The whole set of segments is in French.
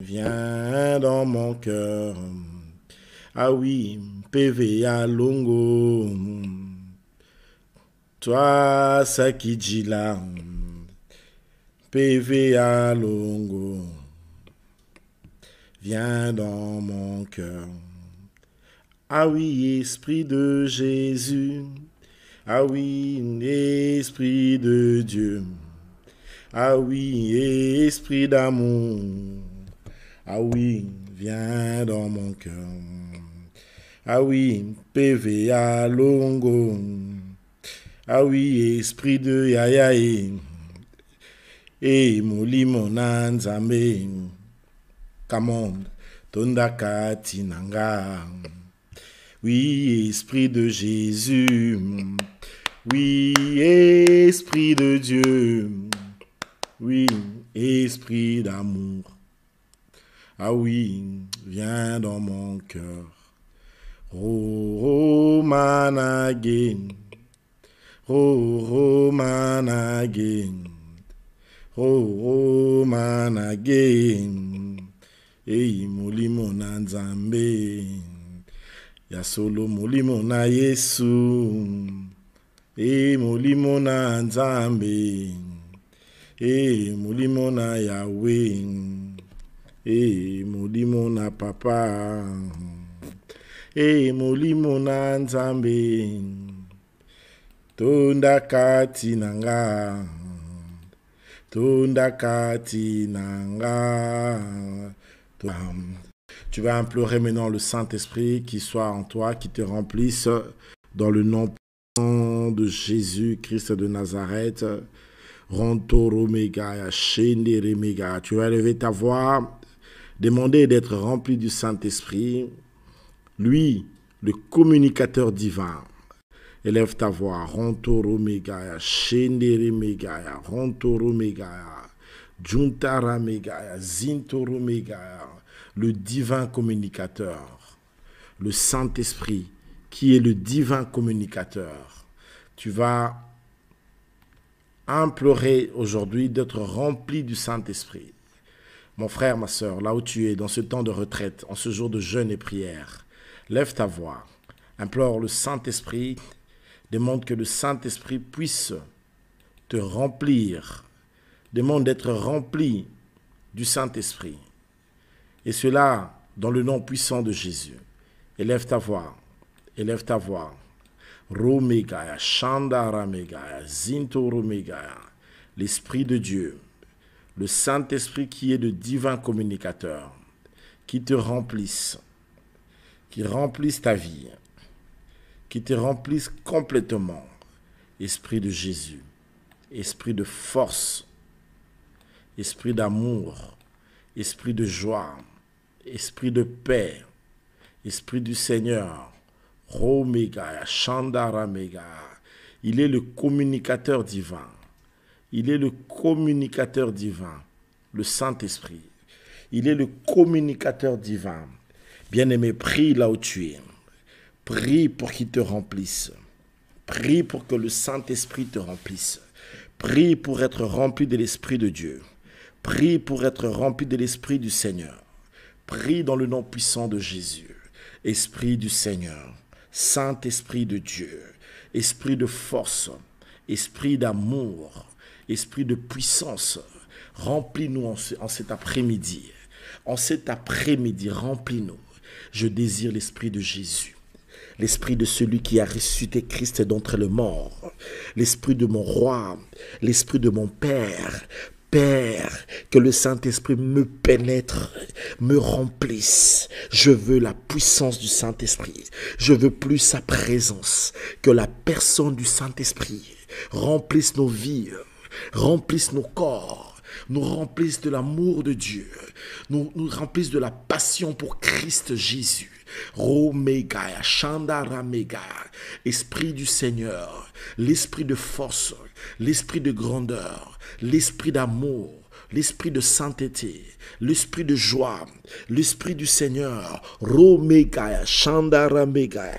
Viens dans mon cœur. Ah oui, PVA Longo. Toi, ça qui dit là. PVA Longo. Viens dans mon cœur. Ah oui, Esprit de Jésus. Ah oui, Esprit de Dieu. Ah oui, Esprit d'amour. Ah oui, viens dans mon cœur. Ah oui, PVA Longo. Ah oui, Esprit de Yayae. Et Molimo Nanzambe. Kamon, Tondaka Tinanga. Oui, Esprit de Jésus. Oui, Esprit de Dieu. Oui, Esprit d'amour. Ah oui, viens dans mon cœur. Oh, managé. Oh, managé. Oh, managé. Ei, molimo na Nzambe. Ya solo molimo na Yesu. Ei, molimo na Nzambe. Ei, molimo na Yahweh. Ei, molimo na Papa. Ei, molimo na Nzambe. Tonda kati nanga. Tonda kati nanga. Tu vas implorer maintenant le Saint-Esprit qui soit en toi, qui te remplisse dans le nom de Jésus-Christ de Nazareth. Rontoro Megaya, Shendere Megaya. Tu vas élever ta voix, demander d'être rempli du Saint-Esprit. Lui, le communicateur divin. Élève ta voix. Rontoro Megaya, Shendere Megaya, Rontoro Megaya, Juntara Megaya, Zintoro Megaya. Le divin communicateur, le Saint-Esprit qui est le divin communicateur. Tu vas implorer aujourd'hui d'être rempli du Saint-Esprit. Mon frère, ma soeur, là où tu es, dans ce temps de retraite, en ce jour de jeûne et prière, lève ta voix, implore le Saint-Esprit, demande que le Saint-Esprit puisse te remplir, demande d'être rempli du Saint-Esprit. Et cela dans le nom puissant de Jésus. Élève ta voix. Élève ta voix. Romegaya, Shandara Megaya, Zinto Romegaya. L'Esprit de Dieu, le Saint-Esprit qui est le divin communicateur, qui te remplisse, qui remplisse ta vie, qui te remplisse complètement. Esprit de Jésus, Esprit de force, Esprit d'amour, Esprit de joie, Esprit de paix, Esprit du Seigneur, Romegaya, Shandara Megaya. Il est le communicateur divin. Il est le communicateur divin, le Saint-Esprit. Il est le communicateur divin. Bien-aimé, prie là où tu es. Prie pour qu'il te remplisse. Prie pour que le Saint-Esprit te remplisse. Prie pour être rempli de l'Esprit de Dieu. Prie pour être rempli de l'Esprit du Seigneur. Prie dans le nom puissant de Jésus. Esprit du Seigneur, Saint-Esprit de Dieu, Esprit de force, Esprit d'amour, Esprit de puissance, remplis-nous en cet après-midi. En cet après-midi, remplis-nous. Je désire l'Esprit de Jésus. L'esprit de celui qui a ressuscité Christ d'entre les morts, l'esprit de mon roi, l'esprit de mon Père. Père, que le Saint-Esprit me pénètre, me remplisse. Je veux la puissance du Saint-Esprit. Je veux plus sa présence. Que la personne du Saint-Esprit remplisse nos vies, remplisse nos corps, nous remplisse de l'amour de Dieu, nous remplisse de la passion pour Christ Jésus. Romegaya, Shandara Megaya, Esprit du Seigneur, l'esprit de force, l'esprit de grandeur, l'esprit d'amour, l'esprit de sainteté, l'esprit de joie, l'esprit du Seigneur. Romegaya, Shandara Megaya,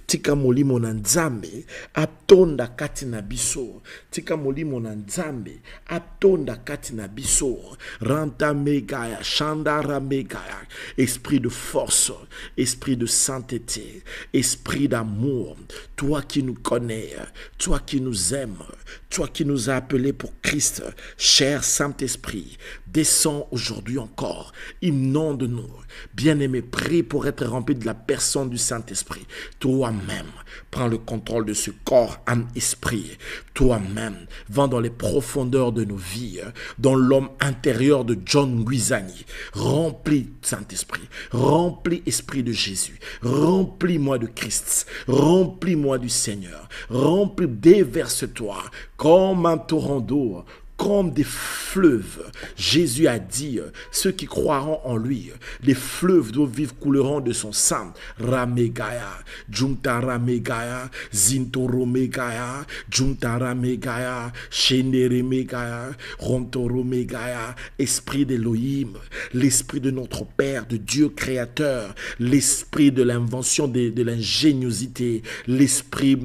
Tika molimo na nzambe, atonda kati na biso. Tika molimo na nzambe, atonda kati na biso. Ranta Megaya, Shandara Megaya, esprit de force, esprit de sainteté, esprit d'amour. Toi qui nous connais, toi qui nous aimes, toi qui nous as appelés pour Christ, cher Saint-Esprit, descends aujourd'hui encore, inonde-nous. Bien-aimé, prie pour être rempli de la personne du Saint-Esprit. Toi-même, prends le contrôle de ce corps, âme, esprit. Toi-même, va dans les profondeurs de nos vies, dans l'homme intérieur de John Guizani. Remplis, Saint-Esprit, remplis, Esprit de Jésus. Remplis-moi de Christ, remplis-moi du Seigneur. Remplis, déverse-toi comme un torrent d'eau, comme des fleuves. Jésus a dit, ceux qui croiront en lui, les fleuves d'eau vive couleront de son sang. Ramegaya, Juntara Megaya, Zintoro Megaya, Juntara Megaya, Shendere Megaya, Rontoro Megaya, esprit d'Élohim, l'esprit de notre Père, de Dieu créateur, l'esprit de l'invention, de l'ingéniosité, l'esprit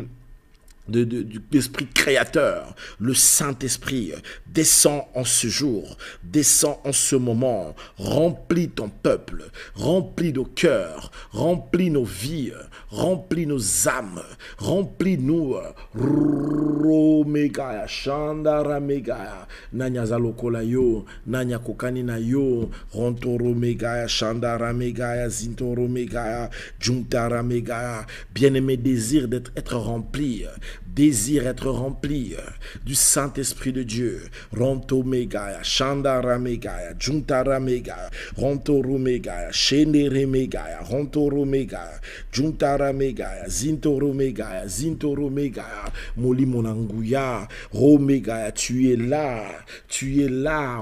de l'esprit créateur, le Saint-Esprit, descend en ce jour, descend en ce moment, remplis ton peuple, remplis nos cœurs, remplis nos vies, remplis nos âmes, remplis-nous. Romegaya, Shandara Megaya, Nanya Zalokola yo, Nanya Kokani na yo, Rontoro Megaya, Shandara Megaya, Zintoro Megaya, Juntara Megaya, bien-aimé, désir d'être rempli, désire être rempli du Saint-Esprit de Dieu. Ronto Megaya, Shandara Megaya, Juntara Megaya, Rontoro Megaya, Shendere Megaya, Rontoro Megaya, Juntara Megaya, Zintoro Megaya, Zintoro Megaya, Moli Monanguya, Romegaya, tu es là,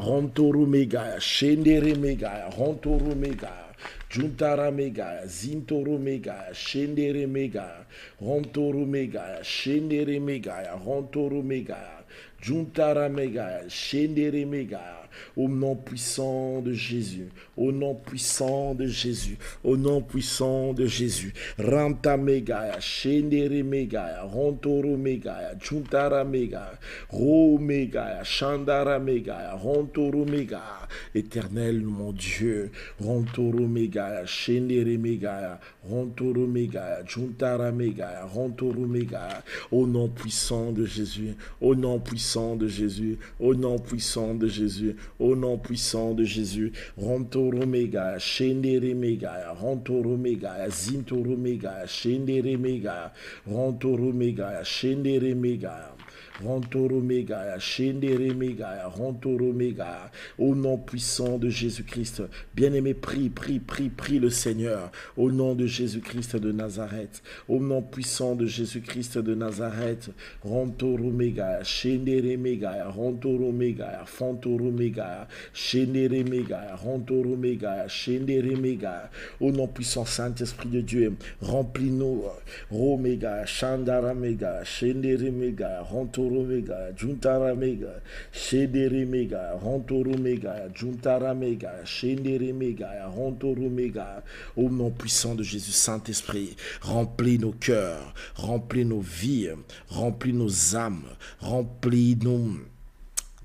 Rontoro Megaya, Shendere Megaya, Rontoro Megaya. Juntara Megaya, Zintoro Megaya, Shendere Megaya, Rontoro Megaya, Shendere Megaya, Rontoro Megaya, Juntara Megaya, Shendere Megaya. Au nom puissant de Jésus, au nom puissant de Jésus, au nom puissant de Jésus. Ranta Megaya, Shendere Megaya, Rontoro Megaya, Juntara Megaya, Ro Megaya, Shandara Megaya, Rontoro Megaya. Éternel mon Dieu, Rontoro Megaya, Shendere Megaya, Rontoro Megaya, Juntara Megaya, Rontoro Megaya. Au nom puissant de Jésus, au nom puissant de Jésus, au nom puissant de Jésus, au nom puissant de Jésus. Rontoro Megaya, Shendere Megaya, Rontoro Megaya, Zintoro Megaya, Shendere Megaya, Rontoro Megaya, Shendere Megaya. Rontoro Megaya, Shendere Megaya, Rontoro Megaya. Au nom puissant de Jésus-Christ, bien-aimé, prie le Seigneur. Au nom de Jésus-Christ de Nazareth, au nom puissant de Jésus-Christ de Nazareth. Rontoro Megaya, Shendere Megaya, Rontoro Megaya, Fontoro Megaya, Shendere Megaya, Rontoro Megaya, Shendere Megaya. Au nom puissant, Saint-Esprit de Dieu, remplis-nous. Romegaya, Shandara Megaya, Shendere Megaya, Rontoro Megaya, Juntara Megaya, Shendere Megaya, Rontoro Megaya, Juntara Megaya, Shendere Megaya, Rontoro Megaya. Au nom puissant de Jésus, Saint-Esprit, remplis nos cœurs, remplis nos vies, remplis nos âmes, remplis-nous.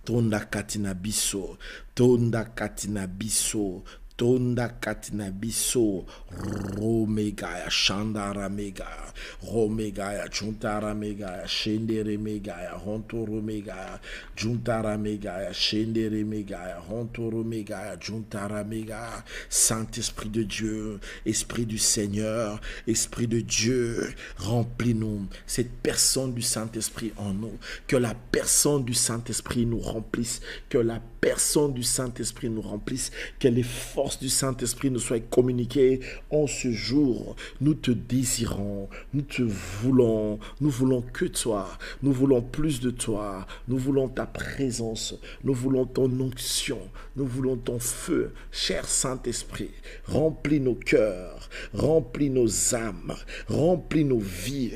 Tonda katina biso, tonda katina biso, tonda katina biso. Romegaya, Shandara Megaya, Romegaya, Juntara Megaya, Shendere Megaya, Rontoro Megaya, Juntara Megaya, Shendere Megaya, Rontoro Megaya, Juntara Megaya. Saint-Esprit de Dieu, Esprit du Seigneur, Esprit de Dieu, remplis-nous. Cette personne du Saint-Esprit en nous, que la personne du Saint-Esprit nous remplisse, que la personne du Saint-Esprit nous remplisse, que les forces force du Saint-Esprit nous soit communiquée en ce jour. Nous te désirons, nous te voulons, nous voulons que toi, nous voulons plus de toi, nous voulons ta présence, nous voulons ton onction, nous voulons ton feu. Cher Saint-Esprit, remplis nos cœurs, remplis nos âmes, remplis nos vies.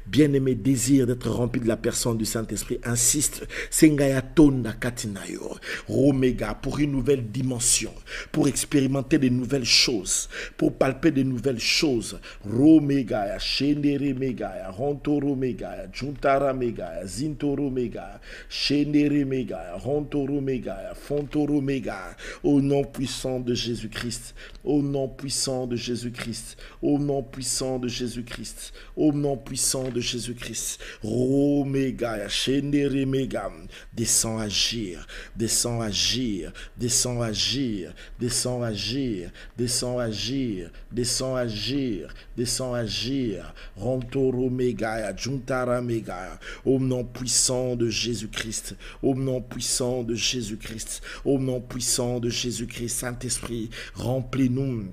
Bien-aimé, désir d'être rempli de la personne du Saint-Esprit, insiste, Sengayatonda Katinayo, Omega, pour une nouvelle dimension, pour expérimenter de nouvelles choses, pour palper de nouvelles choses. Romega, Shendere Mega, Rontoro Mega, Juntara Mega, Zintoro Mega, Shendere Mega, Rontoro Mega, Fontoro Mega, au nom puissant de Jésus-Christ, au nom puissant de Jésus-Christ, au nom puissant de Jésus-Christ, au nom puissant de Jésus-Christ. Romega, Shendere Mega, descends agir, descends agir, descends agir, descends agir, descends agir, descends agir, descends agir. Rontoro Mega, Juntara Mega, au nom puissant de Jésus-Christ, au nom puissant de Jésus-Christ, au nom puissant de Jésus-Christ. Saint-Esprit, remplis-nous.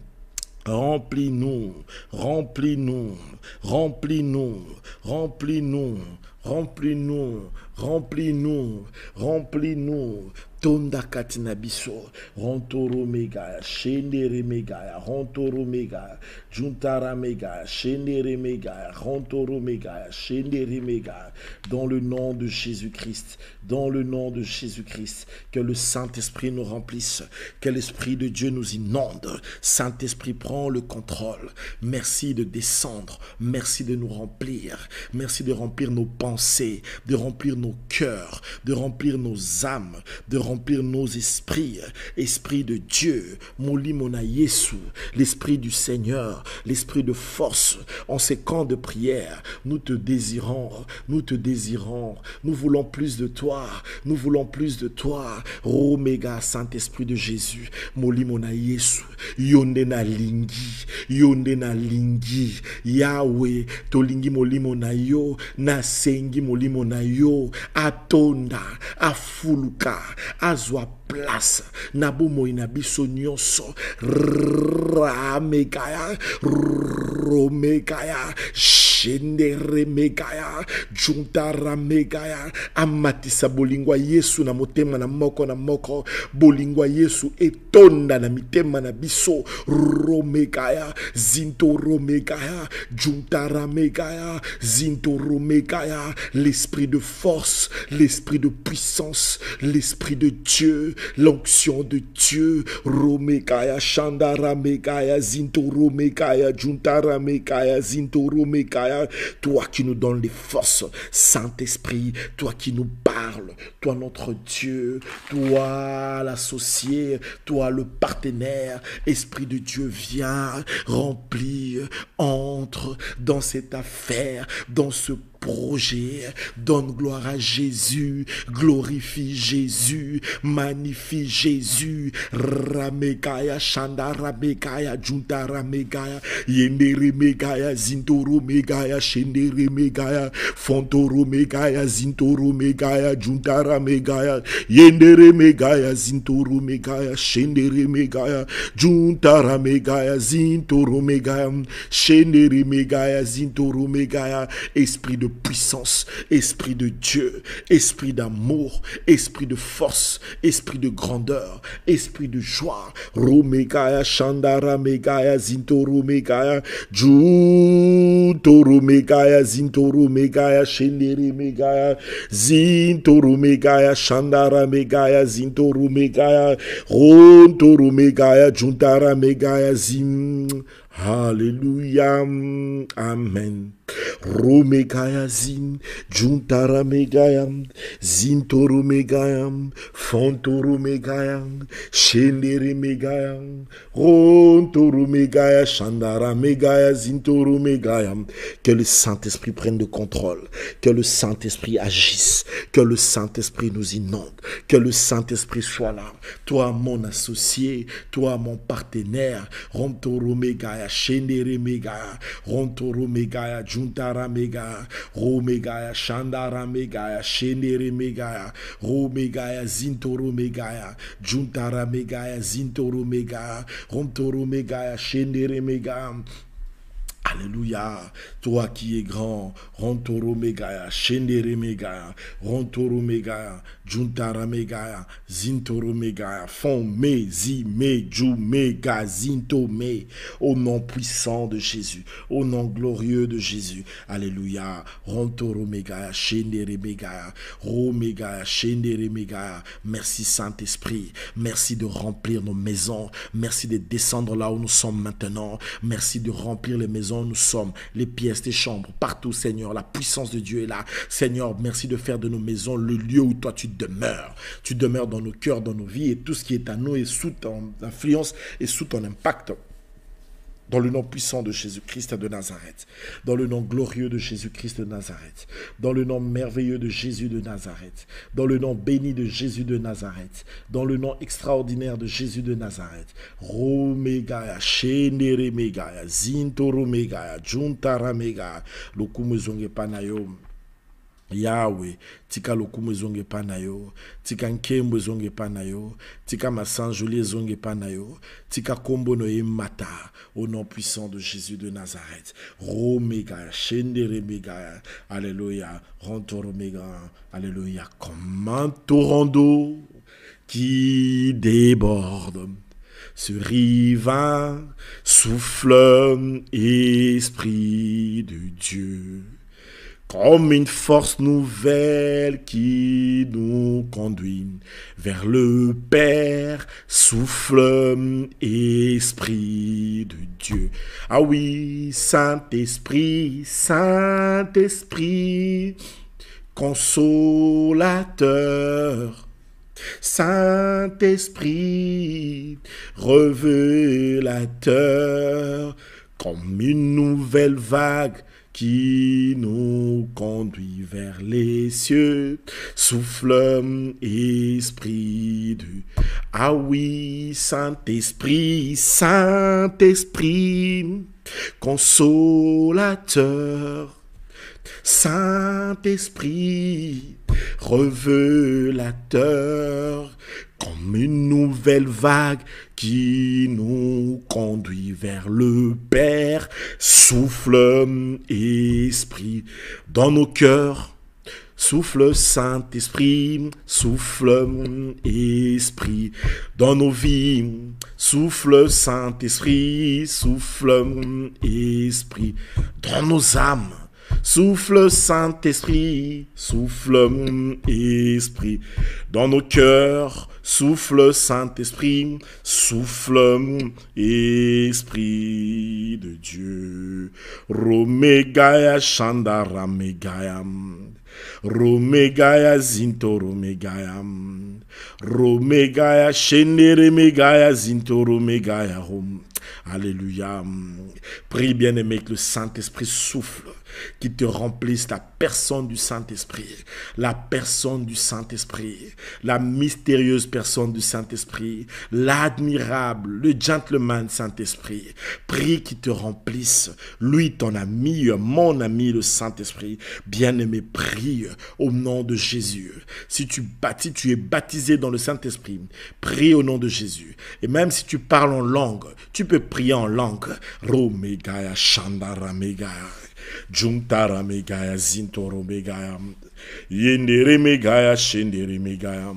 Remplis-nous, remplis-nous, remplis-nous, remplis-nous, remplis-nous, remplis-nous, remplis-nous. Tonda katina biso, rontoro mega, shendere mega, rontoro mega, juntara mega, shendere mega, rontoro mega, shendere mega. Dans le nom de Jésus-Christ, dans le nom de Jésus-Christ, que le Saint-Esprit nous remplisse, que l'Esprit de Dieu nous inonde. Saint-Esprit, prends le contrôle. Merci de descendre, merci de nous remplir, merci de remplir nos pensées, de remplir nos cœurs, de remplir nos âmes, de remplir nos esprits. Esprit de Dieu, Molimona Yesu, l'Esprit du Seigneur, l'Esprit de force, en ces camps de prière, nous te désirons, nous te désirons, nous voulons plus de toi, nous voulons plus de toi. Omega, Saint-Esprit de Jésus, Molimona Yesu, Yondena Lingi, Yondena Lingi, Yahweh, Tolingi Molimona Yo, Nasengi Molimona Yo, Atonda, Afuluka, Azwa place nabo moina biso nyonso ramegaya romegaya shendere megaya juntara megaya amatisa bolingwa Yesu na motema na moko bolingwa Yesu etonda na mitema na biso romegaya zinto romegaya juntara megaya zinto romegaya, l'esprit de force, l'esprit de puissance, l'esprit de Dieu, l'onction de Dieu. Romekaya, Shandara Mekaya, Zintoro Mekaya, Juntara Mekaya, Zintoro Mekaya. Toi qui nous donnes les forces, Saint-Esprit, toi qui nous parles, toi notre Dieu, toi l'associé, toi le partenaire, Esprit de Dieu, viens, remplis, entre dans cette affaire, dans ce projet, donne gloire à Jésus, glorifie Jésus, magnifie Jésus. Ramekaya, Shandara Mekaya, Juntara Mekaya, Yendere Mekaya, Zintoro Mekaya, Shendere Mekaya, Fontoro Mekaya, Zintoro Mekaya, Juntara Mekaya, Yendere Mekaya, Zintoro Mekaya, Shendere Mekaya, Juntara Mekaya, Zintoro Mekaya, Shendere Mekaya, Zintoro Mekaya. Esprit de puissance, esprit de Dieu, esprit d'amour, esprit de force, esprit de grandeur, esprit de joie. Romekaya, Shandara Mekaya, Zintoro Mekaya, Juntoro Mekaya, Zintoro Mekaya, Shendere Mekaya, Zintoro Mekaya, Shandara Mekaya, Zintoro Mekaya, Rontoro Mekaya, Juntara Mekaya, Zim. Alléluia. Amen. Romegaya zin, Juntara Megaya, Zintoro Megaya, Fontoro Megaya, Shendere Megaya, Rontoro Megaya, Shandara Megaya, Zintoro Megaya. Que le Saint-Esprit prenne le contrôle, que le Saint-Esprit agisse, que le Saint-Esprit nous inonde, que le Saint-Esprit soit là. Toi mon associé, toi mon partenaire, Rontoro Megaya, Shendere Megaya, Rontoro Megaya, juntara megaya, romegaya, shandara megaya, shendere megaya, romegaya, zintoro megaya, juntara megaya, zintoro megaya, romtoro megaya, shendere megaya. Alléluia, toi qui es grand, Rontoro Megaya, Shendere Megaya, Rontoro Megaya, Juntara Megaya, Zintoro Megaya, Fon Me, Zi Me, Ju Mega, Zinto Me, au nom puissant de Jésus, au nom glorieux de Jésus. Alléluia, Rontoro Megaya, Shendere Megaya, Ro Megaya, Shendere Megaya. Merci Saint-Esprit, merci de remplir nos maisons, merci de descendre là où nous sommes maintenant, merci de remplir les maisons où nous sommes, les pièces, les chambres, partout Seigneur, la puissance de Dieu est là. Seigneur, merci de faire de nos maisons le lieu où toi tu demeures. Tu demeures dans nos cœurs, dans nos vies, et tout ce qui est à nous est sous ton influence et sous ton impact. Dans le nom puissant de Jésus-Christ de Nazareth, dans le nom glorieux de Jésus-Christ de Nazareth, dans le nom merveilleux de Jésus de Nazareth, dans le nom béni de Jésus de Nazareth, dans le nom extraordinaire de Jésus de Nazareth. Romegaya, Shendere Megaya, Zintoro Megaya, Juntara Megaya, Lokumezonge Panayo. Yahweh, tika lokumu zonge panayo, tika nkembo zonge panayo, tika masanjoli zonge panayo, tika kombo no mata, au nom puissant de Jésus de Nazareth. Romega, Shendere Megaya, alléluia, Rentoro Mega, alléluia, comme un torrent d'eau qui déborde. Ce rivin souffle, Esprit de Dieu. Comme une force nouvelle qui nous conduit vers le Père, souffle, Esprit de Dieu. Ah oui, Saint-Esprit, Saint-Esprit, consolateur. Saint-Esprit, révélateur, comme une nouvelle vague qui nous conduit vers les cieux, souffle, Esprit de... Ah oui, Saint-Esprit, Saint-Esprit, consolateur, Saint-Esprit, révélateur, comme une nouvelle vague qui nous conduit vers le Père, souffle, Esprit, dans nos cœurs. Souffle Saint-Esprit, souffle Esprit, dans nos vies. Souffle Saint-Esprit, souffle Esprit, dans nos âmes. Souffle Saint-Esprit, souffle Esprit, dans nos cœurs. Souffle Saint-Esprit, souffle Esprit de Dieu. Romegaya Shandara Megayam, Romegaya Zinto Romegayam, Romegaya Shendere Megaya Zinto Romegaya Rom. Alléluia. Prie bien-aimé que le Saint-Esprit souffle, qui te remplisse la personne du Saint-Esprit, la personne du Saint-Esprit, la mystérieuse personne du Saint-Esprit, l'admirable, le gentleman Saint-Esprit. Prie qu'il te remplisse, lui ton ami, mon ami le Saint-Esprit. Bien-aimé, prie au nom de Jésus. Si tu es baptisé dans le Saint-Esprit, prie au nom de Jésus. Et même si tu parles en langue, tu peux prier en langue. Romegaya Shandara Megaya, Juntara Megaya, Zintoro Megaya, Yendere Megaya, Shendere Megaya,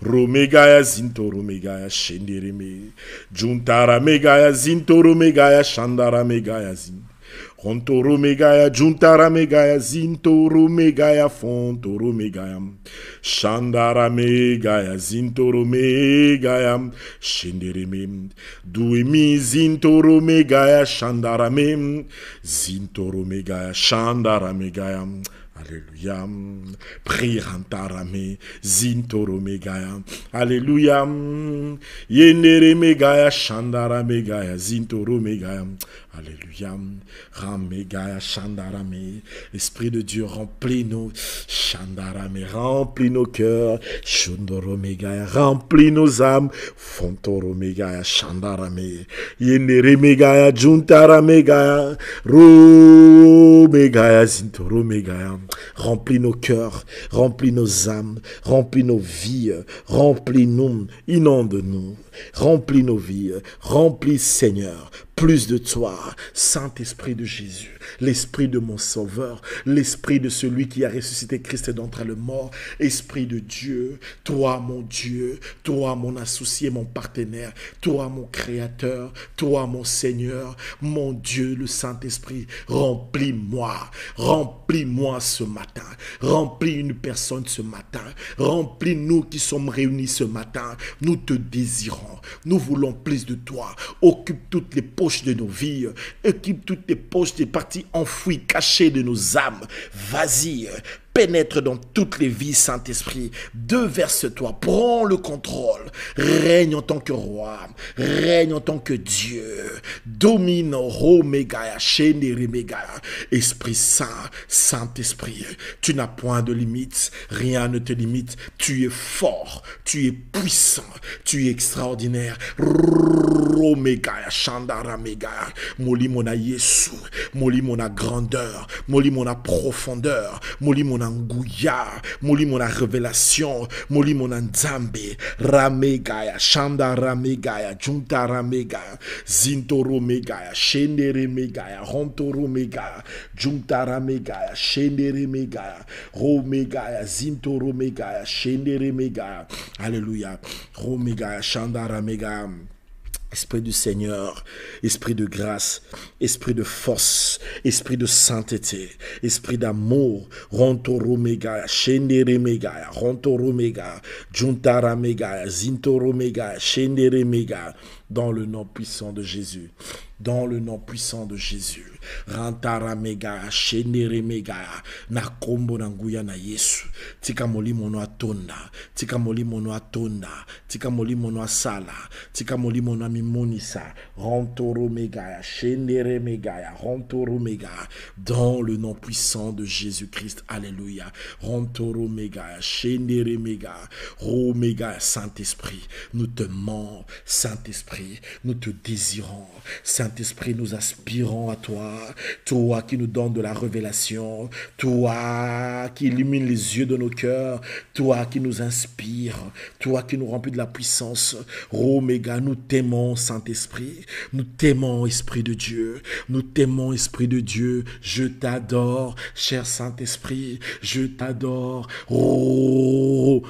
Romegaya, Zintoro Megaya, Shendere Me, Juntara Megaya, Zintoro Megaya, Shandara Megaya, Rontoro Megaya, Juntara Megaya, Zintoro Megaya, Fontoro Megaya, Shandara Megaya, Zintoro Megaya, Shendere Me, Duemi Zintoro Megaya, Shandara Me, Zintoro Megaya, Shandara Megaya. Alléluia. Priantarame, zintoromegaya. Alléluia. Yeneremegaya, shandaramegaya, zintoromegaya. Alléluia. Ramegaya, shandarame. Esprit de Dieu, remplis-nous. Shandarame, remplis nos cœurs. Shundoromegaya, remplis nos âmes. Fontoromegaya, shandarame. Yeneremegaya, juntaramegaya. Romegaya, zintoromegaya. Remplis nos cœurs, remplis nos âmes, remplis nos vies, remplis-nous, inonde-nous, remplis nos vies, remplis Seigneur, plus de toi, Saint-Esprit de Jésus, l'Esprit de mon Sauveur, l'Esprit de celui qui a ressuscité Christ d'entre les morts, Esprit de Dieu, toi mon Dieu, toi mon associé, mon partenaire, toi mon Créateur, toi mon Seigneur, mon Dieu, le Saint-Esprit, remplis-moi ce matin, remplis une personne ce matin, remplis nous qui sommes réunis ce matin, nous te désirons, nous voulons plus de toi, occupe toutes les poches de nos vies, occupe toutes les poches des parties enfouies, cachées de nos âmes, vas-y, pénètre dans toutes les vies, Saint-Esprit, déverse-toi, prends le contrôle, règne en tant que roi, règne en tant que Dieu, domine, Romegaya, Shenderemegaya, Esprit Saint, Saint-Esprit, tu n'as point de limite, rien ne te limite, tu es fort, tu es puissant, tu es extraordinaire, Romegaya, Shandaramegaya, Moli mona Yesu, Moli mona grandeur, Moli mona profondeur, Moli mona Ngouya, Moli mona révélation, Moli mona Nzambe, Ramegaya, Shanda Ramegaya, Junta Ramegaya, Zintoro Megaya, Shendere Megaya, Rontoro Megaya, Junta Ramegaya, Shendere Megaya, Romegaya, Zintoro Megaya, Shendere Megaya, Alléluia, Romegaya, Shanda Ramegaya. Esprit du Seigneur, esprit de grâce, esprit de force, esprit de sainteté, esprit d'amour, Rontoro Megaya, Shendere Megaya, Rontoro Megaya, Juntara Megaya, Zintoro Megaya, Shendere Megaya, dans le nom puissant de Jésus. Dans le nom puissant de Jésus. Rantara Megaya, Shendere Megaya, Nakombo Nanguya na Yesu. Tika moli mono atonda, tika moli mono atonda, tika moli mono asala, tika moli mono mimonisa. Rantoro Megaya, Shendere Megaya, Rantoro Megaya, dans le nom puissant de Jésus-Christ. Alléluia. Rantoro Megaya, Shendere Megaya, Ro Megaya, Saint-Esprit, nous te aimons, Saint-Esprit, nous te désirons, Saint-Esprit, nous aspirons à toi, toi qui nous donnes de la révélation, toi qui illumine les yeux de nos cœurs, toi qui nous inspire, toi qui nous remplis de la puissance. Roméga, nous t'aimons, Saint-Esprit, nous t'aimons, Esprit de Dieu, nous t'aimons, Esprit de Dieu, je t'adore, cher Saint-Esprit, je t'adore. Roméga,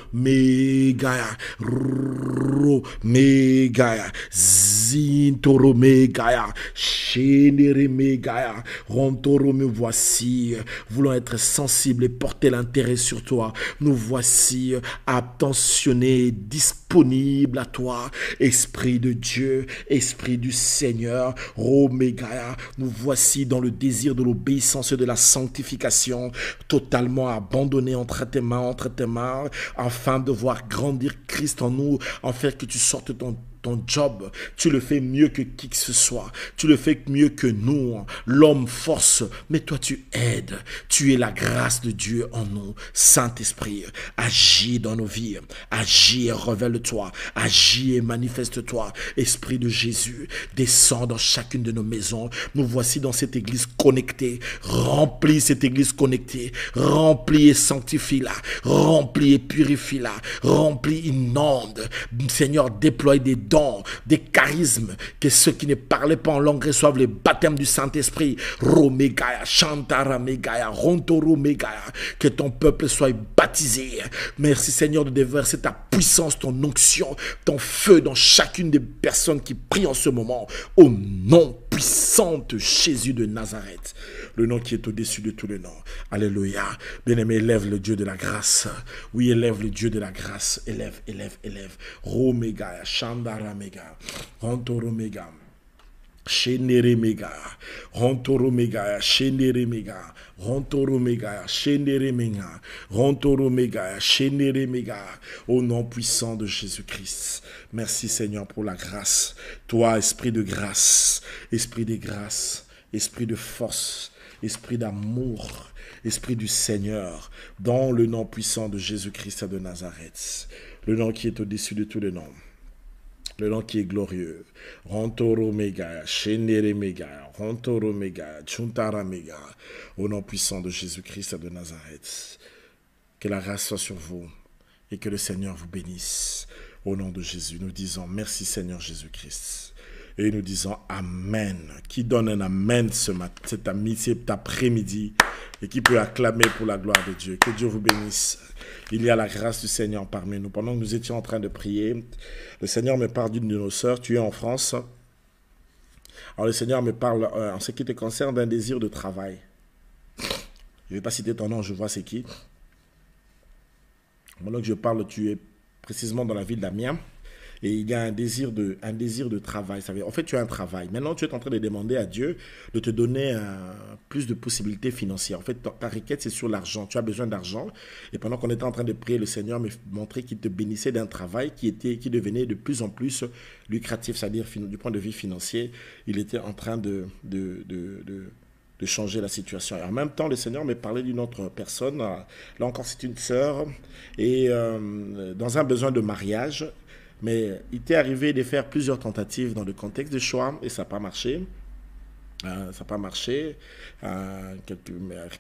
Roméga, Zintoro Megaya, Shenere Megaya, Rontoro, me voici, voulant être sensible et porter l'intérêt sur toi. Nous voici attentionnés, disponibles à toi, Esprit de Dieu, Esprit du Seigneur, Romegaya. Nous voici dans le désir de l'obéissance et de la sanctification, totalement abandonnés entre tes mains, afin de voir grandir Christ en nous, en faire que tu sortes ton job, tu le fais mieux que qui que ce soit, tu le fais mieux que nous, l'homme force, mais toi tu aides, tu es la grâce de Dieu en nous, Saint-Esprit, agis dans nos vies, agis et révèle-toi, agis et manifeste-toi, Esprit de Jésus, descends dans chacune de nos maisons, nous voici dans cette église connectée, remplis cette église connectée, remplis et sanctifie-la, remplis et purifie-la, remplis, inonde, Seigneur, déploie des dons, des charismes, que ceux qui ne parlaient pas en langue reçoivent le baptême du Saint-Esprit. Romegaya, Shantara Megaya, Rontoro Megaya, que ton peuple soit baptisé. Merci Seigneur de déverser ta puissance, ton onction, ton feu dans chacune des personnes qui prient en ce moment, au nom puissant de Jésus de Nazareth, le nom qui est au-dessus de tous les noms. Alléluia. Bien-aimé, élève le Dieu de la grâce. Oui, élève le Dieu de la grâce. Élève. Romegaya, Shandara Mega, Rontoro Mega. Shenderemega, Rontoromega, Shenderemega, Rontoromega, Shenderemega, Rontoromega, Shenderemega, au nom puissant de Jésus-Christ. Merci Seigneur pour la grâce. Toi, esprit de grâce, esprit de force, esprit d'amour, esprit du Seigneur, dans le nom puissant de Jésus-Christ de Nazareth, le nom qui est au-dessus de tous les noms. Le nom qui est glorieux. Rontoromega, Shenderemega, Rontoromega, Chuntaramega, au nom puissant de Jésus-Christ de Nazareth. Que la grâce soit sur vous et que le Seigneur vous bénisse. Au nom de Jésus, nous disons merci Seigneur Jésus-Christ. Et nous disons Amen. Qui donne un Amen cet après-midi et qui peut acclamer pour la gloire de Dieu. Que Dieu vous bénisse. Il y a la grâce du Seigneur parmi nous. Pendant que nous étions en train de prier, le Seigneur me parle d'une de nos sœurs. Tu es en France. Alors le Seigneur me parle en ce qui te concerne d'un désir de travail. Je ne vais pas citer ton nom, je vois c'est qui. Pendant que je parle, tu es précisément dans la ville d'Amiens. Et il y a un désir de travail. En fait, tu as un travail. Maintenant, tu es en train de demander à Dieu de te donner plus de possibilités financières. En fait, ta requête, c'est sur l'argent. Tu as besoin d'argent. Et pendant qu'on était en train de prier, le Seigneur m'a montré qu'il te bénissait d'un travail qui devenait de plus en plus lucratif, c'est-à-dire du point de vue financier. Il était en train de changer la situation. Et en même temps, le Seigneur m'a parlé d'une autre personne. Là encore, c'est une sœur. Et dans un besoin de mariage. Mais il t'est arrivé de faire plusieurs tentatives dans le contexte de choix et ça n'a pas marché. Ça n'a pas marché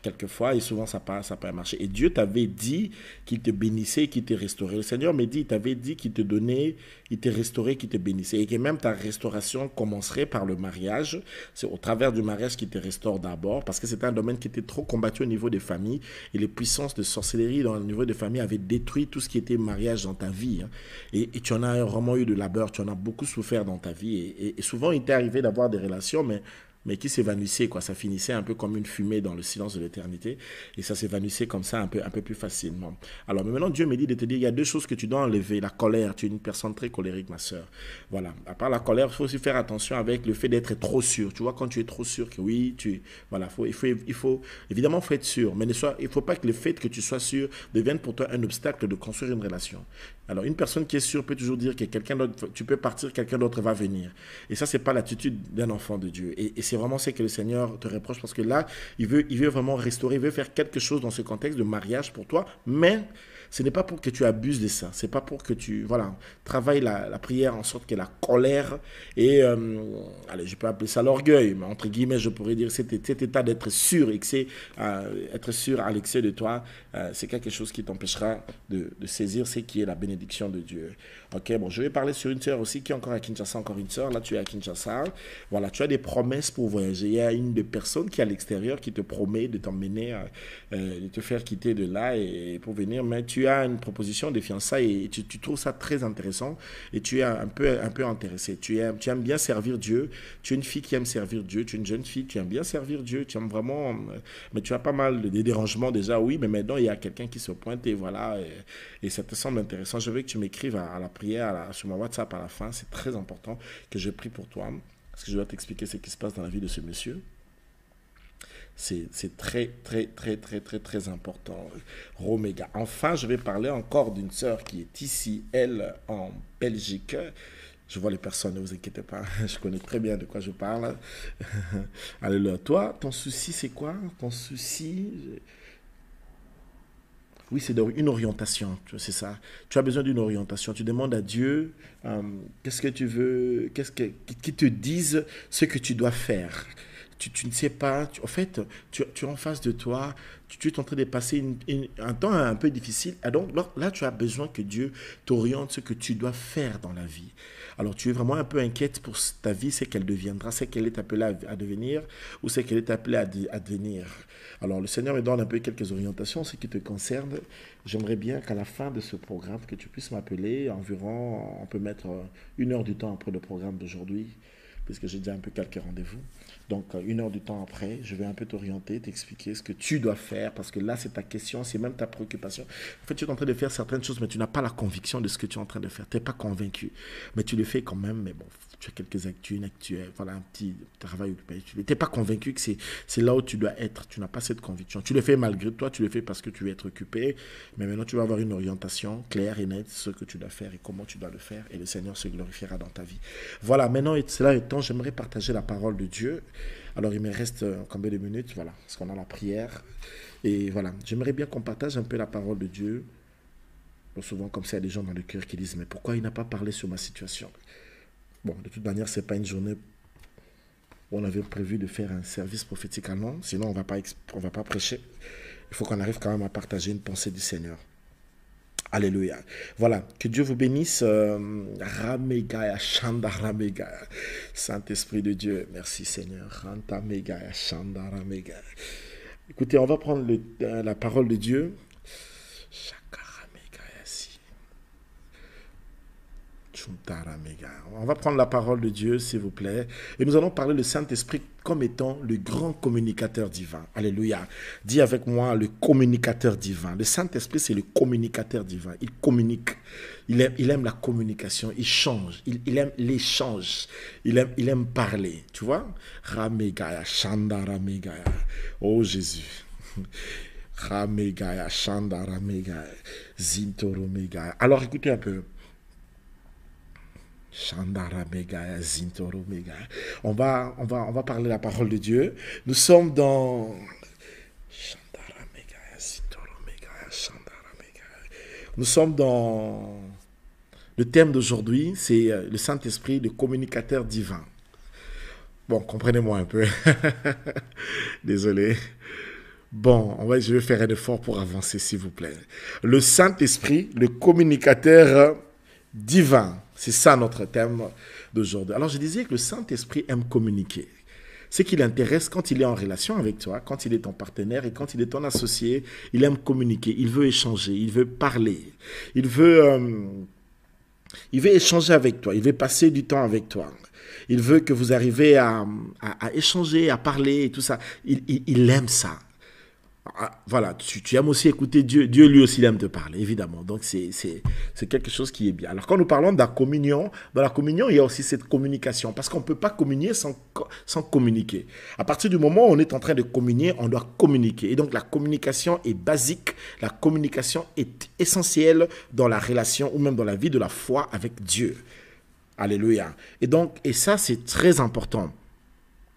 quelques fois et souvent ça n'a pas marché. Et Dieu t'avait dit qu'il te bénissait et qu'il te restaurait. Le Seigneur m'a dit, il t'avait dit qu'il te donnait, il te restaurait, qu'il te bénissait. Et que même ta restauration commencerait par le mariage. C'est au travers du mariage qu'il te restaure d'abord parce que c'était un domaine qui était trop combattu au niveau des familles. Et les puissances de sorcellerie au niveau des familles avaient détruit tout ce qui était mariage dans ta vie. Et tu en as vraiment eu de labeur, tu en as beaucoup souffert dans ta vie. Et souvent, il t'est arrivé d'avoir des relations, mais qui s'évanouissait, quoi. Ça finissait un peu comme une fumée dans le silence de l'éternité, et ça s'évanouissait comme ça un peu plus facilement. Alors, mais maintenant, Dieu me dit de te dire, il y a deux choses que tu dois enlever. La colère, tu es une personne très colérique, ma soeur. Voilà. À part la colère, il faut aussi faire attention avec le fait d'être trop sûr. Tu vois, quand tu es trop sûr que oui, voilà, évidemment, il faut être sûr, mais il ne faut pas que le fait que tu sois sûr devienne pour toi un obstacle de construire une relation. Alors, une personne qui est sûre peut toujours dire que quelqu'un d'autre, tu peux partir, quelqu'un d'autre va venir. Et ça, c'est pas l'attitude d'un enfant de Dieu. Et c'est vraiment ce que le Seigneur te reproche parce que là, il veut vraiment restaurer, il veut faire quelque chose dans ce contexte de mariage pour toi, mais ce n'est pas pour que tu abuses de ça. C'est pas pour que tu, voilà, travailles la prière en sorte que la colère et, allez, je peux appeler ça l'orgueil, mais entre guillemets, je pourrais dire cet état d'être sûr, être sûr à l'excès de toi, c'est quelque chose qui t'empêchera de saisir ce qui est la bénédiction de Dieu. Ok, bon, je vais parler sur une sœur aussi qui est encore à Kinshasa, encore une sœur. Là, tu es à Kinshasa. Voilà, tu as des promesses pour voyager. Il y a une des personnes qui est à l'extérieur qui te promet de t'emmener, de te faire quitter de là et pour venir. Mais tu as une proposition de fiançailles et tu trouves ça très intéressant et tu es un peu intéressé. Tu aimes bien servir Dieu. Tu es une fille qui aime servir Dieu. Tu es une jeune fille qui aime bien servir Dieu. Tu aimes vraiment, mais tu as pas mal de dérangements déjà, oui, mais maintenant il y a quelqu'un qui se pointe et voilà, et ça te semble intéressant. Je veux que tu m'écrives à la prière sur mon WhatsApp à la fin. C'est très important que je prie pour toi parce que je dois t'expliquer ce qui se passe dans la vie de ce monsieur. C'est très, très, très, très, très, très important. Roméga. Enfin, je vais parler encore d'une sœur qui est ici, elle, en Belgique. Je vois les personnes, ne vous inquiétez pas. Je connais très bien de quoi je parle. Alléluia. Toi, ton souci, c'est quoi? Ton souci... Oui, c'est une orientation, c'est ça. Tu as besoin d'une orientation. Tu demandes à Dieu qu'est-ce que tu veux, qu'il te dise ce que tu dois faire. Tu ne sais pas. En fait, tu es en face de toi. Tu es en train de passer un temps un peu difficile. Et donc là, tu as besoin que Dieu t'oriente ce que tu dois faire dans la vie. Alors, tu es vraiment un peu inquiète pour ta vie, c'est qu'elle deviendra, c'est qu'elle est appelée à devenir ou c'est qu'elle est appelée à devenir. Alors, le Seigneur me donne un peu quelques orientations, ce qui te concerne. J'aimerais bien qu'à la fin de ce programme, que tu puisses m'appeler environ, on peut mettre 1 heure du temps après le programme d'aujourd'hui. puisque j'ai déjà un peu quelques rendez-vous. Donc, 1 heure du temps après, je vais un peu t'orienter, t'expliquer ce que tu dois faire, parce que là, c'est ta question, c'est même ta préoccupation. En fait, tu es en train de faire certaines choses, mais tu n'as pas la conviction de ce que tu es en train de faire. Tu n'es pas convaincu, mais tu le fais quand même. Mais bon, tu as quelques actus, voilà, un petit travail occupé. Tu n'es pas convaincu que c'est là où tu dois être. Tu n'as pas cette conviction. Tu le fais malgré toi, tu le fais parce que tu veux être occupé, mais maintenant, tu vas avoir une orientation claire et nette, ce que tu dois faire et comment tu dois le faire, et le Seigneur se glorifiera dans ta vie. Voilà, maintenant, cela étant, j'aimerais partager la parole de Dieu. Alors, il me reste combien de minutes? Voilà, parce qu'on a la prière. Et voilà, j'aimerais bien qu'on partage un peu la parole de Dieu. Bon, souvent, comme ça, il y a des gens dans le cœur qui disent, mais pourquoi il n'a pas parlé sur ma situation? Bon, de toute manière, ce n'est pas une journée où on avait prévu de faire un service prophétique à Londres. Sinon, on va pas prêcher. Il faut qu'on arrive quand même à partager une pensée du Seigneur. Alléluia. Voilà, que Dieu vous bénisse. Ramegaya, Shanda Ramegaya. Saint-Esprit de Dieu, merci Seigneur. Ranta Megaya, Shanda Ramegaya. Écoutez, on va prendre la parole de Dieu. On va prendre la parole de Dieu, s'il vous plaît. Et nous allons parler du Saint-Esprit comme étant le grand communicateur divin. Alléluia. Dis avec moi, le communicateur divin. Le Saint-Esprit, c'est le communicateur divin. Il communique. Il aime la communication. Il change. Il aime l'échange. Il aime parler. Tu vois? Ramegaya, Shanda Ramegaya. Oh Jésus. Ramegaya, Shanda Ramegaya. Zintoro Megaya. Alors écoutez un peu. On va parler la parole de Dieu. Nous sommes dans le thème d'aujourd'hui, c'est le Saint-Esprit, le communicateur divin. Bon, comprenez-moi un peu. Désolé. Bon, je vais faire un effort pour avancer, s'il vous plaît. Le Saint-Esprit, le communicateur divin. C'est ça notre thème d'aujourd'hui. Alors je disais que le Saint-Esprit aime communiquer. Ce qui l'intéresse quand il est en relation avec toi, quand il est ton partenaire et quand il est ton associé, il aime communiquer, il veut échanger, il veut parler, il veut échanger avec toi, il veut passer du temps avec toi. Il veut que vous arriviez à échanger, à parler et tout ça. Il aime ça. Voilà, tu aimes aussi écouter Dieu. Dieu lui aussi il aime te parler, évidemment. Donc c'est quelque chose qui est bien. Alors quand nous parlons de la communion, dans la communion, il y a aussi cette communication. Parce qu'on ne peut pas communier sans communiquer. À partir du moment où on est en train de communier, on doit communiquer. Et donc la communication est basique. La communication est essentielle dans la relation ou même dans la vie de la foi avec Dieu. Alléluia. Et ça, c'est très important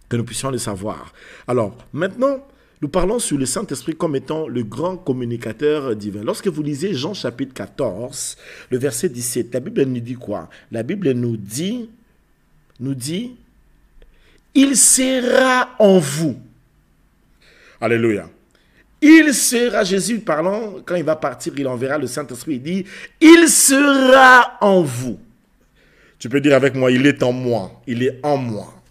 que nous puissions le savoir. Alors, maintenant, nous parlons sur le Saint-Esprit comme étant le grand communicateur divin. Lorsque vous lisez Jean chapitre 14, le verset 17, la Bible nous dit quoi? La Bible nous dit, il sera en vous. Alléluia. Il sera, Jésus parlant, quand il va partir, il enverra le Saint-Esprit, il dit, il sera en vous. Tu peux dire avec moi, il est en moi, il est en moi.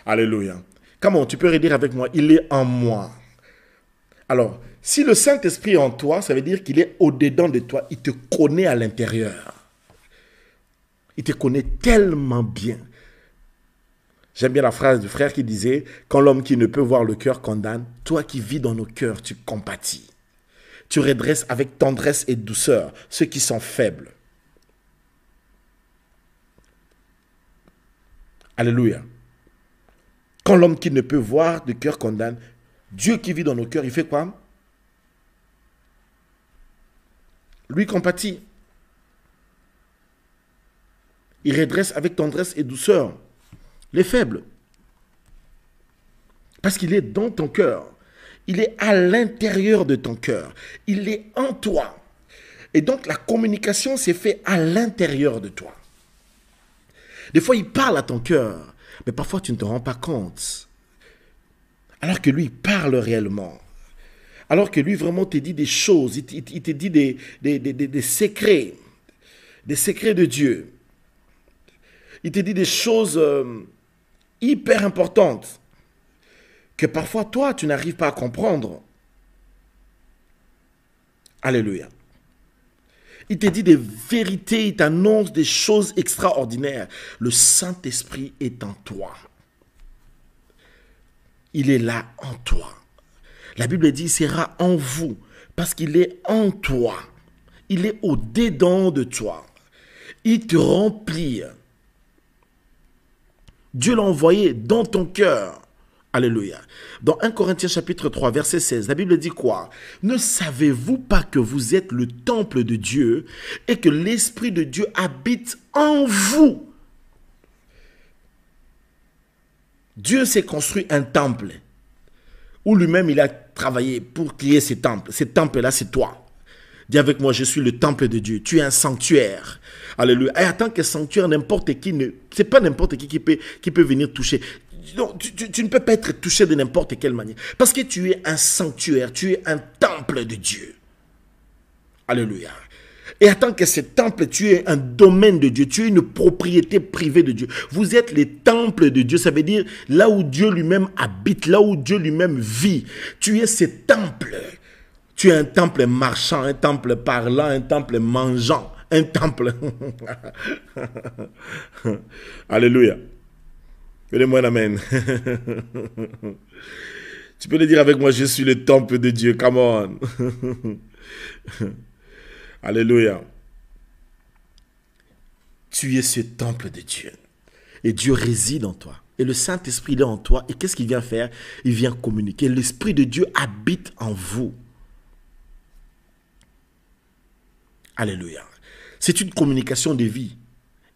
Alléluia. Comment tu peux redire avec moi, il est en moi. Alors, si le Saint-Esprit est en toi, ça veut dire qu'il est au-dedans de toi. Il te connaît à l'intérieur. Il te connaît tellement bien. J'aime bien la phrase du frère qui disait, quand l'homme qui ne peut voir le cœur condamne, toi qui vis dans nos cœurs, tu compatis. Tu redresses avec tendresse et douceur ceux qui sont faibles. Alléluia. Quand l'homme qui ne peut voir le cœur condamne, Dieu qui vit dans nos cœurs, il fait quoi? Lui compatit. Il redresse avec tendresse et douceur les faibles. Parce qu'il est dans ton cœur. Il est à l'intérieur de ton cœur. Il est en toi. Et donc la communication s'est faite à l'intérieur de toi. Des fois, il parle à ton cœur, mais parfois tu ne te rends pas compte. Alors que lui, il parle réellement. Alors que lui, vraiment, te dit des choses. Il te dit des secrets. Des secrets de Dieu. Il te dit des choses hyper importantes. Que parfois, toi, tu n'arrives pas à comprendre. Alléluia. Il te dit des vérités, il t'annonce des choses extraordinaires. Le Saint-Esprit est en toi. Il est là en toi. La Bible dit, il sera en vous, parce qu'il est en toi. Il est au-dedans de toi. Il te remplit. Dieu l'a envoyé dans ton cœur. Alléluia. Dans 1 Corinthiens chapitre 3, verset 16, la Bible dit quoi? Ne savez-vous pas que vous êtes le temple de Dieu et que l'Esprit de Dieu habite en vous? Dieu s'est construit un temple où lui-même il a travaillé pour créer ces temples. Ces temples-là, c'est toi. Dis avec moi, je suis le temple de Dieu. Tu es un sanctuaire. Alléluia. Et en tant que sanctuaire, n'importe qui ne... C'est pas n'importe qui peut venir toucher. Non, tu ne peux pas être touché de n'importe quelle manière. Parce que tu es un sanctuaire. Tu es un temple de Dieu. Alléluia. Et en tant que ce temple, tu es un domaine de Dieu. Tu es une propriété privée de Dieu. Vous êtes les temples de Dieu. Ça veut dire là où Dieu lui-même habite, là où Dieu lui-même vit. Tu es ce temple. Tu es un temple marchand, un temple parlant, un temple mangeant, un temple. Alléluia. Donnez-moi un amen. Tu peux le dire avec moi, je suis le temple de Dieu. Come on. Alléluia. Tu es ce temple de Dieu. Et Dieu réside en toi. Et le Saint-Esprit est en toi. Et qu'est-ce qu'il vient faire? Il vient communiquer. L'Esprit de Dieu habite en vous. Alléluia. C'est une communication de vie.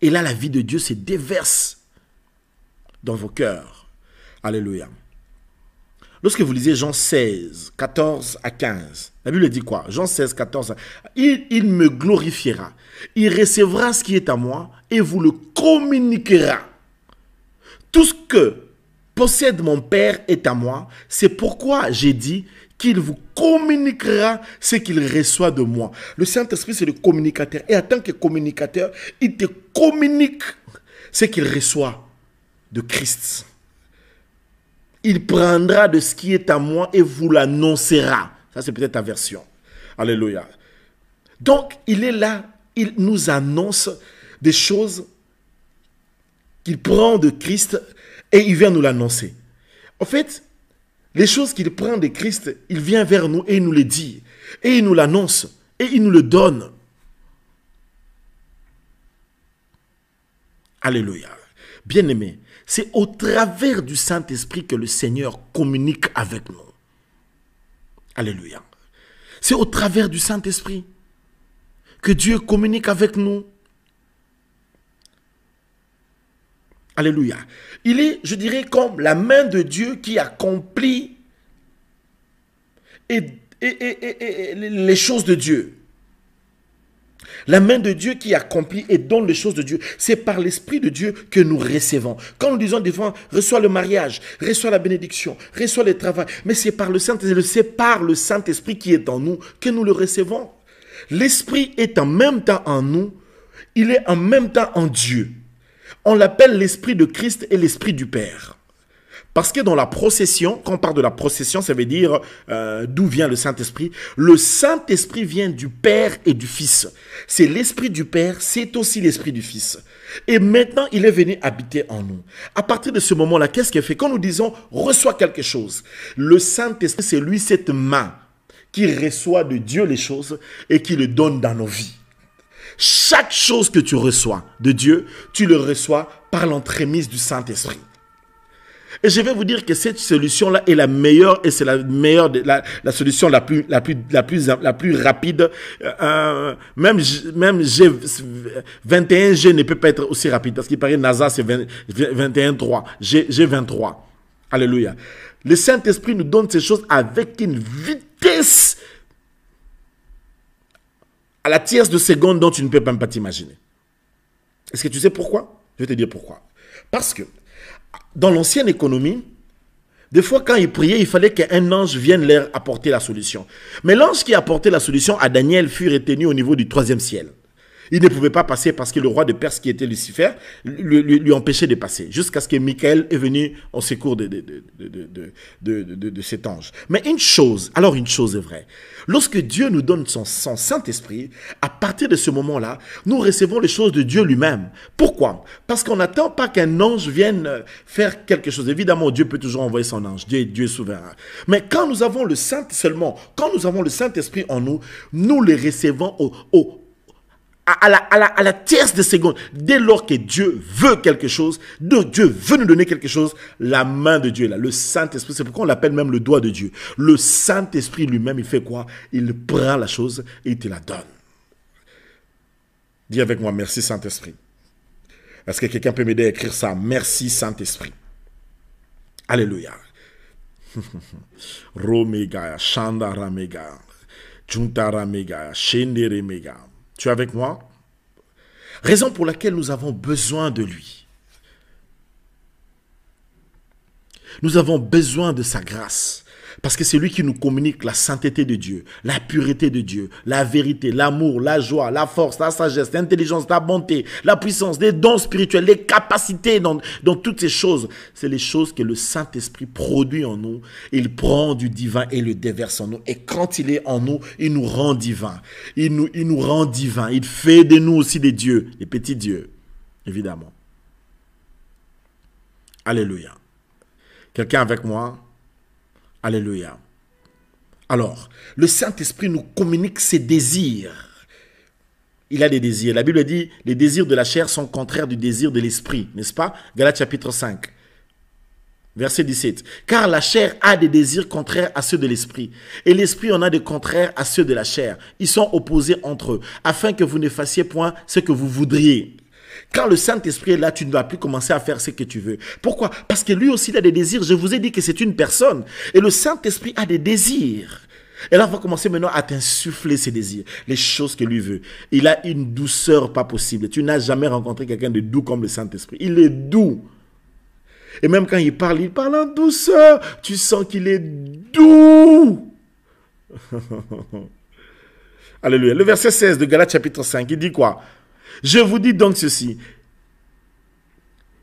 Et là, la vie de Dieu se déverse dans vos cœurs. Alléluia. Lorsque vous lisez Jean 16, 14 à 15, la Bible dit quoi? Jean 16, 14, il me glorifiera. Il recevra ce qui est à moi et vous le communiquera. Tout ce que possède mon Père est à moi. C'est pourquoi j'ai dit qu'il vous communiquera ce qu'il reçoit de moi. Le Saint-Esprit, c'est le communicateur. Et en tant que communicateur, il te communique ce qu'il reçoit de Christ. Il prendra de ce qui est à moi et vous l'annoncera. Ça, c'est peut-être ta version. Alléluia. Donc, il est là. Il nous annonce des choses qu'il prend de Christ et il vient nous l'annoncer. En fait, les choses qu'il prend de Christ, il vient vers nous et il nous les dit. Et il nous l'annonce. Et il nous le donne. Alléluia. Bien-aimés, c'est au travers du Saint-Esprit que le Seigneur communique avec nous. Alléluia. C'est au travers du Saint-Esprit que Dieu communique avec nous. Alléluia. Il est, je dirais, comme la main de Dieu qui accomplit les choses de Dieu. La main de Dieu qui accomplit et donne les choses de Dieu. C'est par l'Esprit de Dieu que nous recevons. Quand nous disons devant, reçois le mariage, reçois la bénédiction, reçois le travail. Mais c'est par le Saint-Esprit qui est en nous que nous le recevons. L'Esprit est en même temps en nous. Il est en même temps en Dieu. On l'appelle l'Esprit de Christ et l'Esprit du Père. Parce que dans la procession, quand on parle de la procession, ça veut dire d'où vient le Saint-Esprit. Le Saint-Esprit vient du Père et du Fils. C'est l'Esprit du Père, c'est aussi l'Esprit du Fils. Et maintenant, il est venu habiter en nous. À partir de ce moment-là, qu'est-ce qu'il fait? Quand nous disons « reçois quelque chose », le Saint-Esprit, c'est lui, cette main qui reçoit de Dieu les choses et qui le donne dans nos vies. Chaque chose que tu reçois de Dieu, tu le reçois par l'entremise du Saint-Esprit. Et je vais vous dire que cette solution-là est la meilleure et c'est la meilleure, la solution la plus rapide. Même G21G ne peut pas être aussi rapide parce qu'il paraît NASA c'est 21.3, G23. Alléluia. Le Saint-Esprit nous donne ces choses avec une vitesse à la tierce de seconde dont tu ne peux même pas t'imaginer. Est-ce que tu sais pourquoi? Je vais te dire pourquoi. Parce que dans l'ancienne économie, des fois quand ils priaient, il fallait qu'un ange vienne leur apporter la solution. Mais l'ange qui apportait la solution à Daniel fut retenu au niveau du 3e ciel. Il ne pouvait pas passer parce que le roi de Perse, qui était Lucifer, lui empêchait de passer, jusqu'à ce que Michael est venu au secours de cet ange. Mais une chose est vraie. Lorsque Dieu nous donne son Saint-Esprit, à partir de ce moment-là, nous recevons les choses de Dieu lui-même. Pourquoi? Parce qu'on n'attend pas qu'un ange vienne faire quelque chose. Évidemment, Dieu peut toujours envoyer son ange. Dieu est souverain. Mais quand nous avons le Saint-Esprit en nous, nous le recevons à la tierce de seconde. Dès lors que Dieu veut quelque chose, Dieu veut nous donner quelque chose, la main de Dieu est là, le Saint-Esprit, c'est pourquoi on l'appelle même le doigt de Dieu. Le Saint-Esprit lui-même, il fait quoi? Il prend la chose et il te la donne. Dis avec moi, merci Saint-Esprit. Est-ce que quelqu'un peut m'aider à écrire ça? Merci Saint-Esprit. Alléluia. Romega, Shandaramega, Juntaramega, Shenderemega. Tu es avec moi? Raison pour laquelle nous avons besoin de lui. Nous avons besoin de sa grâce. Parce que c'est lui qui nous communique la sainteté de Dieu, la pureté de Dieu, la vérité, l'amour, la joie, la force, la sagesse, l'intelligence, la bonté, la puissance, les dons spirituels, les capacités dans toutes ces choses. C'est les choses que le Saint-Esprit produit en nous. Il prend du divin et le déverse en nous. Et quand il est en nous, il nous rend divin. Il nous rend divin. Il fait de nous aussi des dieux, des petits dieux, évidemment. Alléluia. Quelqu'un avec moi? Alléluia. Alors, le Saint-Esprit nous communique ses désirs. Il a des désirs. La Bible dit, les désirs de la chair sont contraires du désir de l'esprit, n'est-ce pas? Galates chapitre 5, verset 17. Car la chair a des désirs contraires à ceux de l'esprit, et l'esprit en a des contraires à ceux de la chair. Ils sont opposés entre eux, afin que vous ne fassiez point ce que vous voudriez. Quand le Saint-Esprit est là, tu ne vas plus commencer à faire ce que tu veux. Pourquoi? Parce que lui aussi, il a des désirs. Je vous ai dit que c'est une personne. Et le Saint-Esprit a des désirs. Et là, on va commencer maintenant à t'insuffler ses désirs, les choses que lui veut. Il a une douceur pas possible. Tu n'as jamais rencontré quelqu'un de doux comme le Saint-Esprit. Il est doux. Et même quand il parle en douceur. Tu sens qu'il est doux. Alléluia. Le verset 16 de Galates chapitre 5, il dit quoi? Je vous dis donc ceci,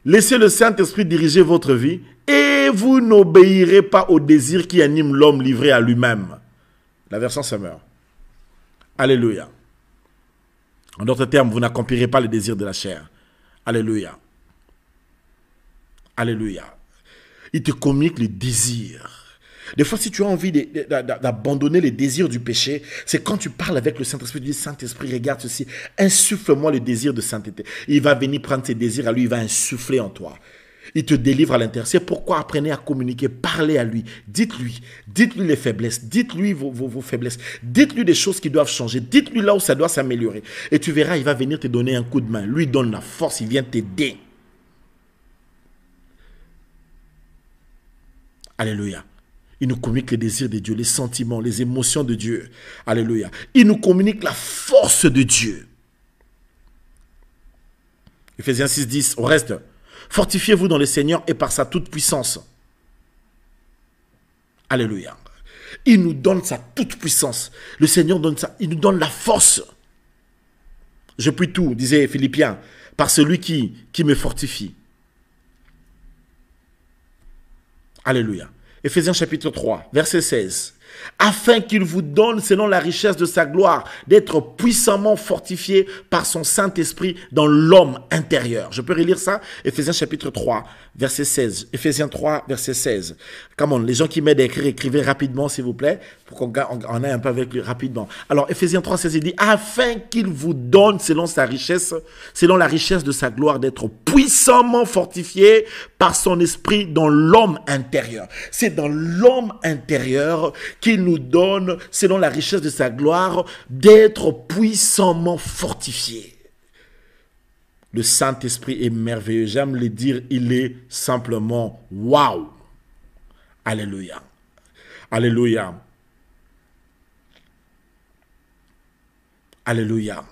laissez le Saint-Esprit diriger votre vie et vous n'obéirez pas aux désirs qui animent l'homme livré à lui-même. La version Semeur. Alléluia. En d'autres termes, vous n'accomplirez pas les désirs de la chair. Alléluia. Alléluia. Il te communique les désirs. Des fois, si tu as envie d'abandonner les désirs du péché, c'est quand tu parles avec le Saint-Esprit, tu dis, Saint-Esprit, regarde ceci, insuffle-moi le désir de sainteté. Il va venir prendre ses désirs à lui, il va insuffler en toi. Il te délivre à l'intérieur. C'est pourquoi apprenez à communiquer, parlez à lui, dites-lui les faiblesses, dites-lui vos faiblesses, dites-lui des choses qui doivent changer, dites-lui là où ça doit s'améliorer. Et tu verras, il va venir te donner un coup de main. Lui donne la force, il vient t'aider. Alléluia. Il nous communique les désirs de Dieu, les sentiments, les émotions de Dieu. Alléluia. Il nous communique la force de Dieu. Ephésiens 6, 10, au reste. Fortifiez-vous dans le Seigneur et par sa toute puissance. Alléluia. Il nous donne sa toute puissance. Le Seigneur donne ça. Il nous donne la force. Je puis tout, disait Philippiens, par celui qui me fortifie. Alléluia. Ephésiens chapitre 3, verset 16. Afin qu'il vous donne, selon la richesse de sa gloire, d'être puissamment fortifié par son Saint-Esprit dans l'homme intérieur. Je peux relire ça? Ephésiens chapitre 3, verset 16. Ephésiens 3, verset 16. Come on, les gens qui m'aident à écrire, écrivez rapidement, s'il vous plaît, pour qu'on aille un peu avec lui rapidement. Alors, Ephésiens 3, 16, il dit, afin qu'il vous donne, selon la richesse de sa gloire, d'être puissamment fortifié par son esprit dans l'homme intérieur. C'est dans l'homme intérieur qu'il nous donne, selon la richesse de sa gloire, d'être puissamment fortifié. Le Saint-Esprit est merveilleux. J'aime le dire, il est simplement waouh. Alléluia. Alléluia. Alléluia.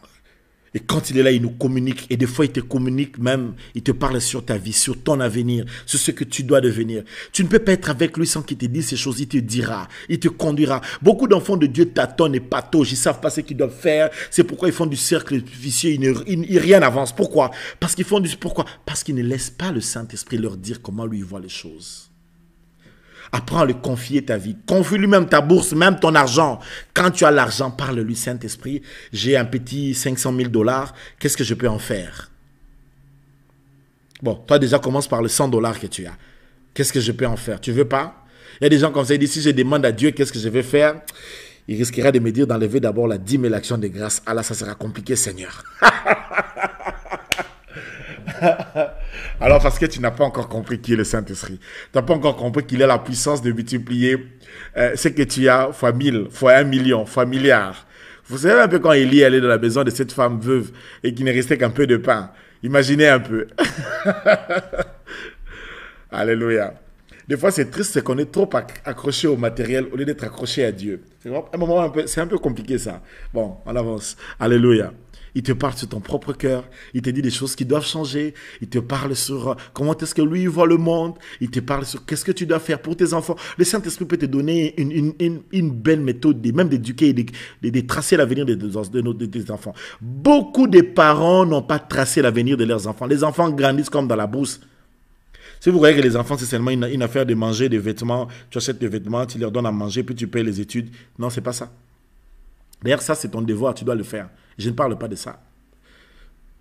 Et quand il est là, il nous communique. Et des fois, il te communique même, il te parle sur ta vie, sur ton avenir, sur ce que tu dois devenir. Tu ne peux pas être avec lui sans qu'il te dise ces choses. Il te dira, il te conduira. Beaucoup d'enfants de Dieu tâtonnent et pataugent. Ils ne savent pas ce qu'ils doivent faire. C'est pourquoi ils font du cercle vicieux. Rien n'avance. Pourquoi? Pourquoi? Parce qu'ils ne laissent pas le Saint-Esprit leur dire comment lui voit les choses. Apprends à lui confier ta vie. Confie-lui même ta bourse, même ton argent. Quand tu as l'argent, parle-lui, Saint-Esprit. J'ai un petit 500 000 $. Qu'est-ce que je peux en faire? Bon, toi déjà commence par le 100 $ que tu as. Qu'est-ce que je peux en faire? Tu veux pas? Il y a des gens comme ça, ils disent, si je demande à Dieu qu'est-ce que je vais faire, il risquera de me dire d'enlever d'abord la 10 000 actions de grâce. Ah là, ça sera compliqué, Seigneur. Alors, parce que tu n'as pas encore compris qui est le Saint-Esprit. Tu n'as pas encore compris qu'il a la puissance de multiplier ce que tu as fois 1000, fois 1 million, fois milliard. Vous savez un peu quand Élie allait dans la maison de cette femme veuve et qu'il ne restait qu'un peu de pain. Imaginez un peu. Alléluia. Des fois, c'est triste, c'est qu'on est trop accroché au matériel au lieu d'être accroché à Dieu. C'est un peu compliqué ça. Bon, on avance. Alléluia. Il te parle sur ton propre cœur. Il te dit des choses qui doivent changer. Il te parle sur comment est-ce que lui voit le monde. Il te parle sur qu'est-ce que tu dois faire pour tes enfants. Le Saint-Esprit peut te donner une belle méthode, même d'éduquer, de tracer l'avenir de tes enfants. Beaucoup de parents n'ont pas tracé l'avenir de leurs enfants. Les enfants grandissent comme dans la brousse. Si vous voyez que les enfants, c'est seulement une affaire de manger des vêtements, tu achètes des vêtements, tu leur donnes à manger, puis tu payes les études. Non, c'est pas ça. D'ailleurs, ça, c'est ton devoir, tu dois le faire. Je ne parle pas de ça.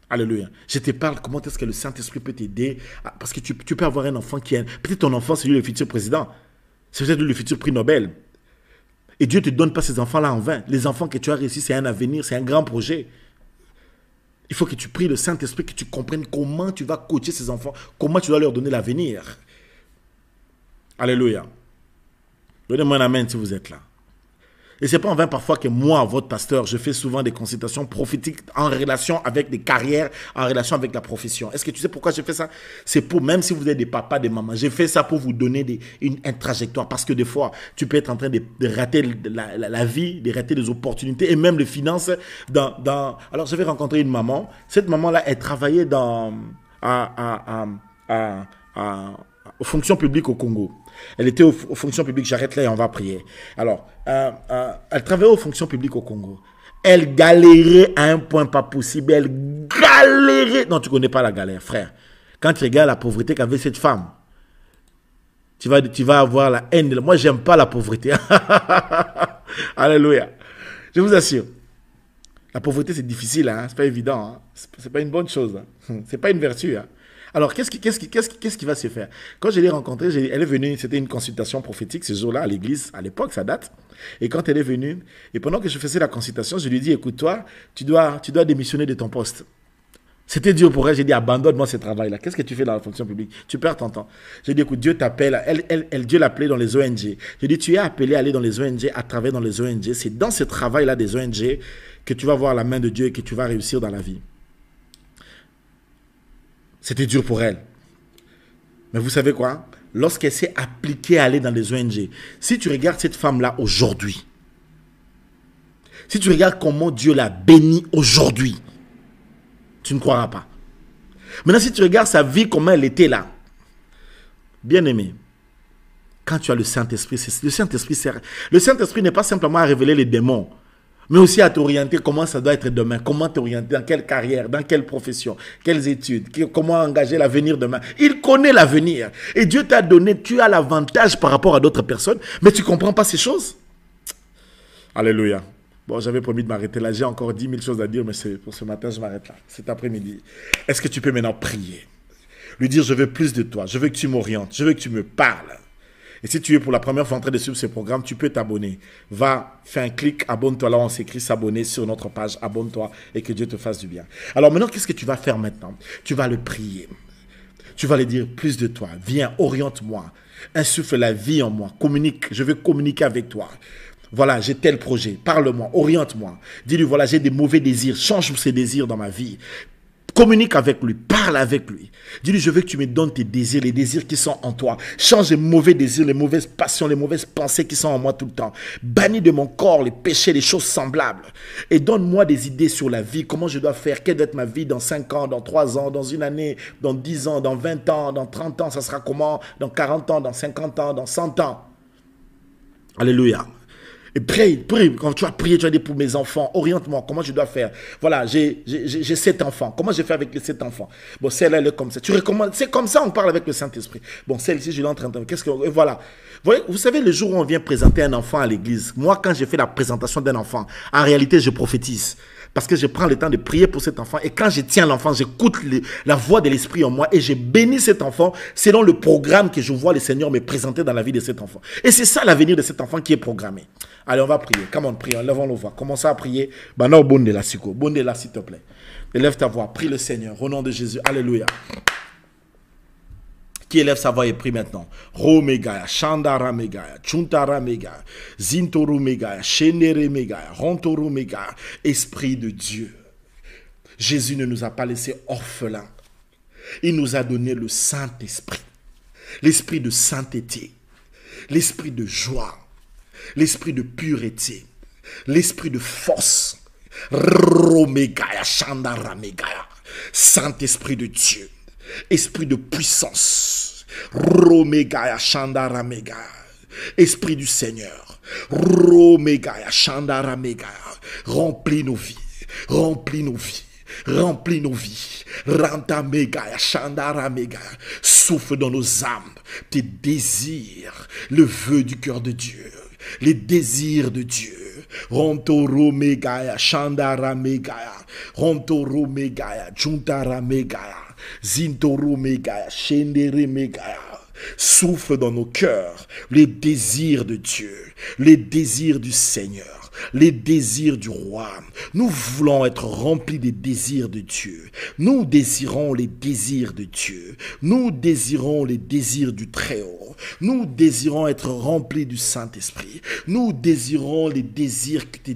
Alléluia. Je te parle comment est-ce que le Saint-Esprit peut t'aider. Parce que tu peux avoir un enfant qui est... Peut-être ton enfant, c'est lui le futur président. C'est peut-être lui le futur prix Nobel. Et Dieu ne te donne pas ces enfants-là en vain. Les enfants que tu as réussi, c'est un avenir, c'est un grand projet. Il faut que tu pries le Saint-Esprit, que tu comprennes comment tu vas coacher ces enfants, comment tu dois leur donner l'avenir. Alléluia. Donnez-moi un amen si vous êtes là. Et ce n'est pas en vain parfois que moi, votre pasteur, je fais souvent des consultations prophétiques en relation avec des carrières, en relation avec la profession. Est-ce que tu sais pourquoi je fais ça? C'est pour, même si vous êtes des papas, des mamans, j'ai fait ça pour vous donner une trajectoire. Parce que des fois, tu peux être en train de rater la vie, de rater les opportunités et même les finances. Alors, je vais rencontrer une maman. Cette maman-là, elle travaillait aux fonctions publiques au Congo. Elle était aux fonctions publiques, j'arrête là et on va prier. Alors, elle travaillait aux fonctions publiques au Congo. Elle galérait à un point pas possible. Elle galérait. Non, tu ne connais pas la galère, frère. Quand tu regardes la pauvreté qu'avait cette femme, tu vas avoir la haine. Moi, je n'aime pas la pauvreté. Alléluia. Je vous assure. La pauvreté, c'est difficile, hein? Ce n'est pas évident. Hein? Ce n'est pas une bonne chose. Hein? Ce n'est pas une vertu. Hein? Alors, qu'est-ce qui va se faire? Quand je l'ai rencontrée, elle est venue, c'était une consultation prophétique ce jour-là à l'église, à l'époque, ça date. Et quand elle est venue, et pendant que je faisais la consultation, je lui ai dit, écoute, toi, tu dois démissionner de ton poste. C'était dur pour elle, j'ai dit, abandonne-moi ce travail-là. Qu'est-ce que tu fais dans la fonction publique? Tu perds ton temps. J'ai dit, écoute, Dieu t'appelle, Dieu l'appelait dans les ONG. J'ai dit, tu es appelé à aller dans les ONG, à travailler dans les ONG. C'est dans ce travail-là des ONG que tu vas voir la main de Dieu et que tu vas réussir dans la vie. C'était dur pour elle. Mais vous savez quoi? Lorsqu'elle s'est appliquée à aller dans les ONG, si tu regardes cette femme-là aujourd'hui, si tu regardes comment Dieu l'a bénie aujourd'hui, tu ne croiras pas. Maintenant, si tu regardes sa vie, comment elle était là, bien aimé, quand tu as le Saint-Esprit, le Saint-Esprit n'est pas simplement à révéler les démons, mais aussi à t'orienter comment ça doit être demain, comment t'orienter, dans quelle carrière, dans quelle profession, quelles études, comment engager l'avenir demain. Il connaît l'avenir. Et Dieu t'a donné, tu as l'avantage par rapport à d'autres personnes, mais tu ne comprends pas ces choses. Alléluia. Bon, j'avais promis de m'arrêter là. J'ai encore 10 000 choses à dire, mais pour ce matin, je m'arrête là. Cet après-midi. Est-ce que tu peux maintenant prier? Lui dire, je veux plus de toi. Je veux que tu m'orientes. Je veux que tu me parles. Et si tu es pour la première fois en train de suivre ce programme, tu peux t'abonner. Va, fais un clic, abonne-toi. Là, on s'écrit s'abonner sur notre page. Abonne-toi et que Dieu te fasse du bien. Alors maintenant, qu'est-ce que tu vas faire maintenant? Tu vas le prier. Tu vas lui dire plus de toi. Viens, oriente-moi. Insuffle la vie en moi. Communique. Je veux communiquer avec toi. Voilà, j'ai tel projet. Parle-moi, oriente-moi. Dis-lui, voilà, j'ai des mauvais désirs. Change ces désirs dans ma vie. Communique avec lui, parle avec lui. Dis-lui, je veux que tu me donnes tes désirs, les désirs qui sont en toi. Change les mauvais désirs, les mauvaises passions, les mauvaises pensées qui sont en moi tout le temps. Bannis de mon corps les péchés, les choses semblables. Et donne-moi des idées sur la vie, comment je dois faire, quelle doit être ma vie dans 5 ans, dans 3 ans, dans une année, dans 10 ans, dans 20 ans, dans 30 ans, ça sera comment, dans 40 ans, dans 50 ans, dans 100 ans. Alléluia. Et prie, quand tu vas prier, tu vas dire pour mes enfants, oriente-moi, comment je dois faire. Voilà, j'ai 7 enfants, comment je fais avec les 7 enfants. Bon, celle-là, elle est comme ça. Tu recommandes, c'est comme ça on parle avec le Saint-Esprit. Bon, celle-ci, je l'ai en train de... Qu'est-ce que... Voilà. Vous savez, le jour où on vient présenter un enfant à l'église, moi, quand j'ai fait la présentation d'un enfant, en réalité, je prophétise. Parce que je prends le temps de prier pour cet enfant. Et quand je tiens l'enfant, j'écoute la voix de l'Esprit en moi et je bénis cet enfant selon le programme que je vois le Seigneur me présenter dans la vie de cet enfant. Et c'est ça l'avenir de cet enfant qui est programmé. Allez, on va prier. Comment on prie? Lèvons nos voix. Commençons à prier. Non, bonde là, s'il te plaît. Élève ta voix. Prie le Seigneur. Au nom de Jésus. Alléluia. Qui élève sa voix et prie maintenant. Romegaya, Chandara Megaya, Chuntara Megaya, Zintoru Megaya, Shendere Megaya, Rontoru Megaya. Esprit de Dieu. Jésus ne nous a pas laissés orphelins. Il nous a donné le Saint-Esprit. L'esprit de sainteté. L'esprit de joie. L'esprit de pureté. L'esprit de force. Romegaya, Chandara Megaya. Saint-Esprit de Dieu. Esprit de puissance. Romegaya Shandara Megaya. Esprit du Seigneur. Romegaya Shandara Megaya. Remplis nos vies. Remplis nos vies. Remplis nos vies. Ranta Megaya Shandara Megaya. Souffle dans nos âmes tes désirs. Le vœu du cœur de Dieu. Les désirs de Dieu. Rontoro Megaya Shandara Megaya. Rontoro Megaya Juntara Megaya. Zintoru Megaya, Shendere Megaya. Souffle dans nos cœurs les désirs de Dieu, les désirs du Seigneur, les désirs du roi. Nous voulons être remplis des désirs de Dieu. Nous désirons les désirs de Dieu. Nous désirons les désirs du Très-Haut. Nous désirons être remplis du Saint-Esprit. Nous désirons les désirs que tes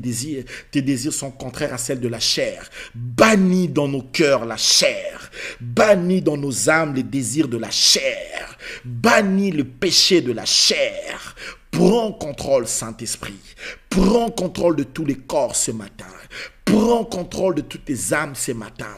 désirs sont contraires à celles de la chair. Bannis dans nos cœurs la chair. Bannis dans nos âmes les désirs de la chair. Bannis le péché de la chair. Prends contrôle, Saint-Esprit. Prends contrôle de tous les corps ce matin. Prends contrôle de toutes les âmes ce matin.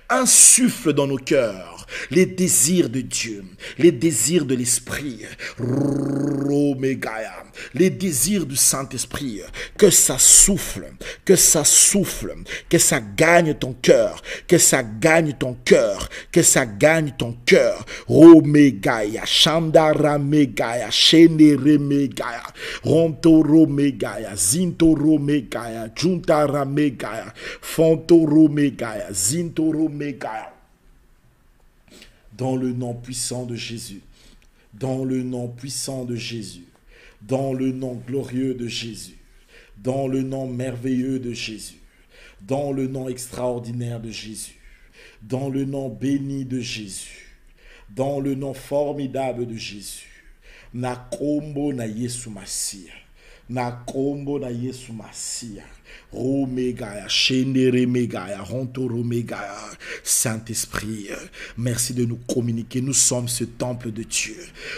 Insuffle dans nos cœurs les désirs de Dieu, les désirs de l'Esprit. Romegaya, les désirs du Saint-Esprit. Que ça souffle, que ça souffle, que ça gagne ton cœur, que ça gagne ton cœur, que ça gagne ton cœur. Romegaya, Shandara Megaya, Shenere Megaya, Rontoro Megaya, Zintoro Megaya, Juntara Megaya, Fontoro Megaya, Zintoro Megaya. Dans le nom puissant de Jésus, dans le nom puissant de Jésus, dans le nom glorieux de Jésus, dans le nom merveilleux de Jésus, dans le nom extraordinaire de Jésus, dans le nom béni de Jésus, dans le nom formidable de Jésus. Nakombo na Yesu Masia, Nakombo na Yesu Masia. Romegaya, Shendere Megaya, Rontoro Megaya. Saint-Esprit, merci de nous communiquer. Nous sommes ce temple de Dieu.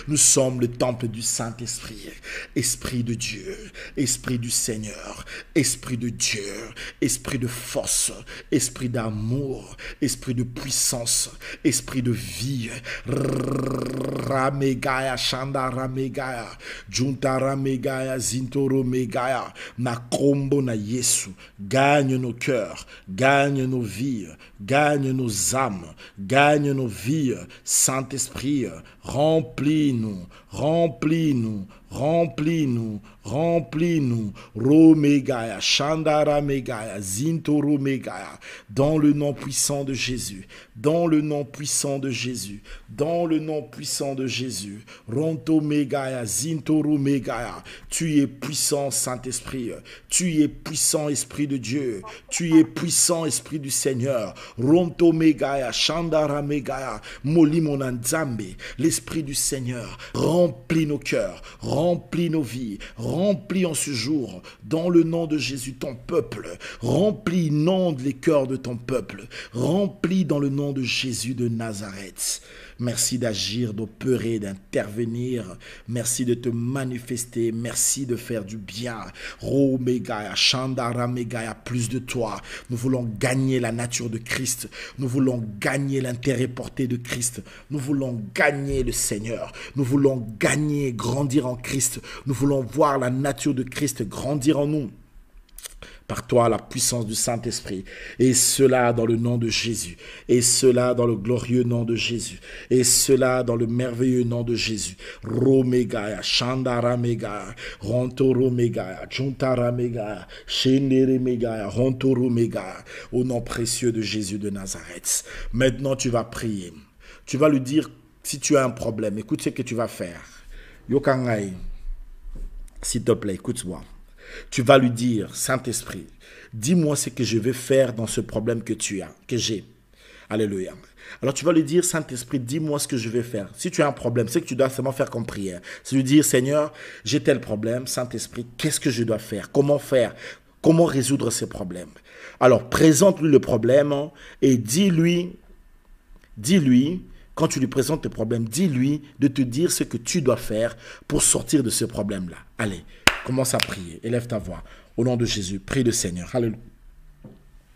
Nous sommes le temple du Saint-Esprit. Esprit de Dieu, Esprit du Seigneur, Esprit de Dieu, Esprit de force, Esprit d'amour, Esprit de puissance, Esprit de vie. Ramegaya, Shandara Megaya, Juntara Megaya, Zintoro Megaya, Nakombo na Yesu. Gagne nos cœurs, gagne nos vies, gagne nos âmes, gagne nos vies. Saint-Esprit, remplis-nous, remplis-nous, remplis-nous, remplis-nous. Romegaya, Shandara Megaya, Zintoro Megaya. Dans le nom puissant de Jésus, dans le nom puissant de Jésus, dans le nom puissant de Jésus. Ronto Megaya, Zintoro Megaya. Tu es puissant, Saint-Esprit. Tu es puissant, Esprit de Dieu. Tu es puissant, Esprit du Seigneur. Ronto Megaya, Shandara Megaya. Moli Monanzambe, l'Esprit du Seigneur. remplis nos cœurs, remplis nos vies, remplis en ce jour, dans le nom de Jésus, ton peuple, remplis, inonde les cœurs de ton peuple, remplis dans le nom de Jésus de Nazareth. Merci d'agir, d'opérer, d'intervenir. Merci de te manifester. Merci de faire du bien. Romegaya, Shandara Megaya, plus de toi. Nous voulons gagner la nature de Christ. Nous voulons gagner l'intérêt porté de Christ. Nous voulons gagner le Seigneur. Nous voulons gagner, grandir en Christ. Nous voulons voir la nature de Christ grandir en nous. Par toi, la puissance du Saint-Esprit. Et cela dans le nom de Jésus. Et cela dans le glorieux nom de Jésus. Et cela dans le merveilleux nom de Jésus. Romegaya, Shandara Megaya, Rontoro Megaya, Juntara Megaya, Shendere Megaya, Rontoro Megaya. Au nom précieux de Jésus de Nazareth. Maintenant, tu vas prier. Tu vas lui dire, si tu as un problème, écoute ce que tu vas faire. Yokangai, s'il te plaît, écoute-moi. Tu vas lui dire, Saint-Esprit, dis-moi ce que je vais faire dans ce problème que tu as, que j'ai. Alléluia. Alors tu vas lui dire, Saint-Esprit, dis-moi ce que je vais faire. Si tu as un problème, c'est que tu dois seulement faire comme prière. C'est lui dire, Seigneur, j'ai tel problème, Saint-Esprit, qu'est-ce que je dois faire? Comment faire? Comment résoudre ces problèmes? Alors présente-lui le problème et dis-lui, quand tu lui présentes tes problèmes, dis-lui de te dire ce que tu dois faire pour sortir de ce problème-là. Allez. Commence à prier. Élève ta voix. Au nom de Jésus, prie le Seigneur. Alléluia.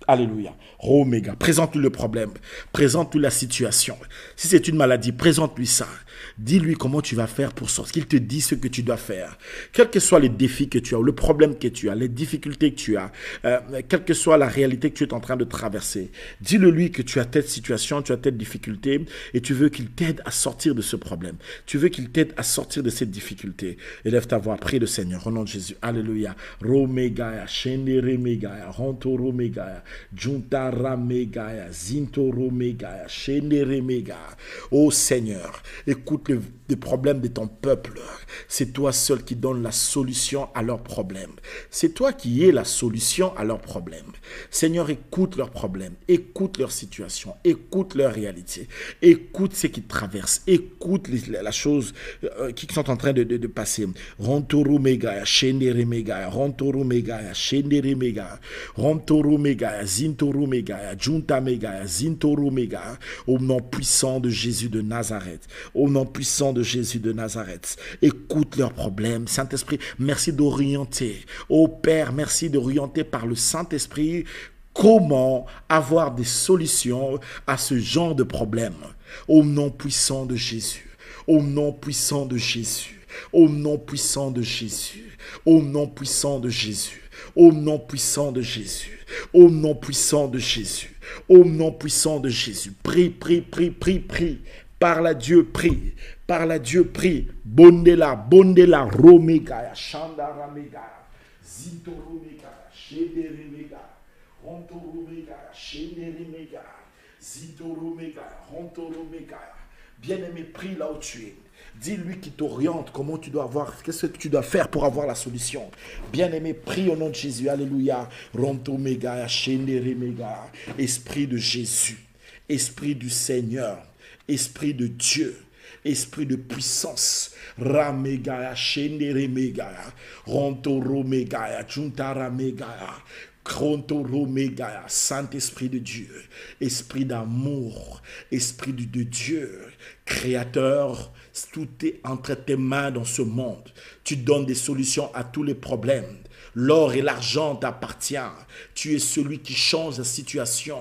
Alléluia. Oméga. Présente-lui le problème. Présente-lui la situation. Si c'est une maladie, présente-lui ça. Dis-lui comment tu vas faire pour sortir. Qu'il te dise ce que tu dois faire. Quels que soient les défis que tu as, ou le problème que tu as, les difficultés que tu as, quelle que soit la réalité que tu es en train de traverser, dis-le lui que tu as telle situation, tu as telle difficulté, et tu veux qu'il t'aide à sortir de ce problème. Tu veux qu'il t'aide à sortir de cette difficulté. Élève ta voix, prie le Seigneur, au nom de Jésus. Alléluia. Romegaya, Shendere Megaya, Rontoro Megaya, Juntara Megaya, Zintoro Megaya, Shendere Megaya. Ô Seigneur, écoute les problèmes de ton peuple. C'est toi seul qui donne la solution à leurs problèmes. C'est toi qui es la solution à leurs problèmes. Seigneur, écoute leurs problèmes, écoute leur situation, écoute leur réalité, écoute ce qu'ils traversent, écoute la chose qui sont en train de passer. Rontoro Megaya, Shendere Megaya, Rontoro Megaya, Shendere Megaya, Rontoro Megaya, Zintoro Megaya, Junta Megaya, Zintoro Megaya, au nom puissant de Jésus de Nazareth, au nom puissant de Jésus de Nazareth. Écoute leurs problèmes. Saint-Esprit, merci d'orienter. Ô Père, merci d'orienter par le Saint-Esprit comment avoir des solutions à ce genre de problème. Au nom puissant de Jésus. Au nom puissant de Jésus. Au nom puissant de Jésus. Au nom puissant de Jésus. Au nom puissant de Jésus. Au nom puissant de Jésus. Au nom puissant de Jésus. Prie, prie, prie, prie, prie. Parle à Dieu, prie. Parle à Dieu, prie. Bondela, bondela, romegaya, shandara megaya, zintoro megaya, shendere megaya, rontoro megaya, shendere megaya, zintoro megaya, rontoro megaya. Bien-aimé, prie là où tu es. Dis-lui qui t'oriente, comment tu dois avoir, qu'est-ce que tu dois faire pour avoir la solution. Bien-aimé, prie au nom de Jésus. Alléluia. Ronto megaya, shendere megaya. Esprit de Jésus, Esprit du Seigneur, Esprit de Dieu, Esprit de puissance, Ramegaya, Shendere Megaya, Rontoro Megaya, Juntara Megaya, Krontoro Megaya, Saint-Esprit de Dieu, Esprit d'amour, Esprit de Dieu, Créateur, tout est entre tes mains dans ce monde. Tu donnes des solutions à tous les problèmes. L'or et l'argent t'appartiennent. Tu es celui qui change la situation.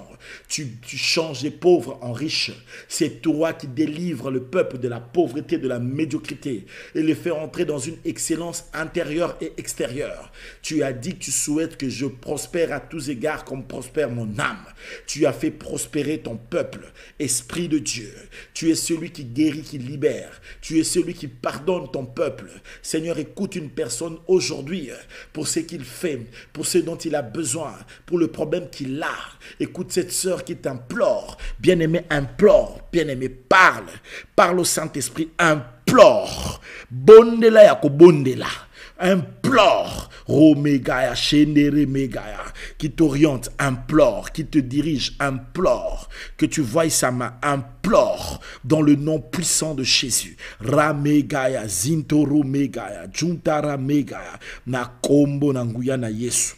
Tu changes les pauvres en riches. C'est toi qui délivres le peuple de la pauvreté, de la médiocrité et les fais entrer dans une excellence intérieure et extérieure. Tu as dit que tu souhaites que je prospère à tous égards comme prospère mon âme. Tu as fait prospérer ton peuple. Esprit de Dieu, tu es celui qui guérit, qui libère. Tu es celui qui pardonne ton peuple. Seigneur, écoute une personne aujourd'hui pour ce qu'il fait, pour ce dont il a besoin, pour le problème qu'il a. Écoute cette sœur qui t'implore. Bien-aimé, implore. Bien-aimé, parle. Parle au Saint-Esprit, implore. Bondela yako bondela. Implore, Romegaya, Shendere Megaya, qui t'oriente, implore, qui te dirige, implore, que tu voies sa main, implore, dans le nom puissant de Jésus. Ramegaya, Zintoro Megaya, Juntara Megaya, na kombo na nguya na Yesu.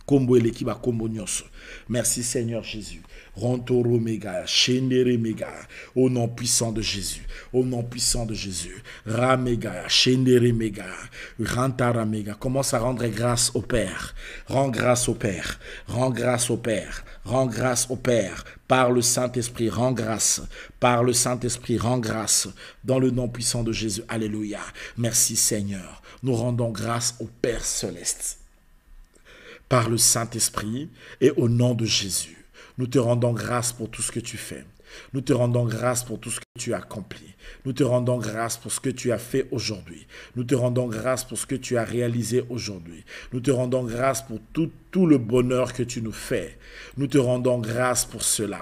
Kombo elekiba kombo nyoso. Merci Seigneur Jésus. Rontoro Megaya, Shendere Megaya, au nom puissant de Jésus, au nom puissant de Jésus. Ramegaya, Shendere Megaya, Rantara Megaya. Commence à rendre grâce au Père. Rends grâce au Père. Rends grâce au Père. Rends grâce au Père. Par le Saint-Esprit, rends grâce. Par le Saint-Esprit, rends grâce. Dans le nom puissant de Jésus. Alléluia. Merci Seigneur. Nous rendons grâce au Père céleste. Par le Saint-Esprit et au nom de Jésus. Nous te rendons grâce pour tout ce que tu fais. Nous te rendons grâce pour tout ce que tu as accompli. Nous te rendons grâce pour ce que tu as fait aujourd'hui. Nous te rendons grâce pour ce que tu as réalisé aujourd'hui. Nous te rendons grâce pour tout le bonheur que tu nous fais. Nous te rendons grâce pour cela.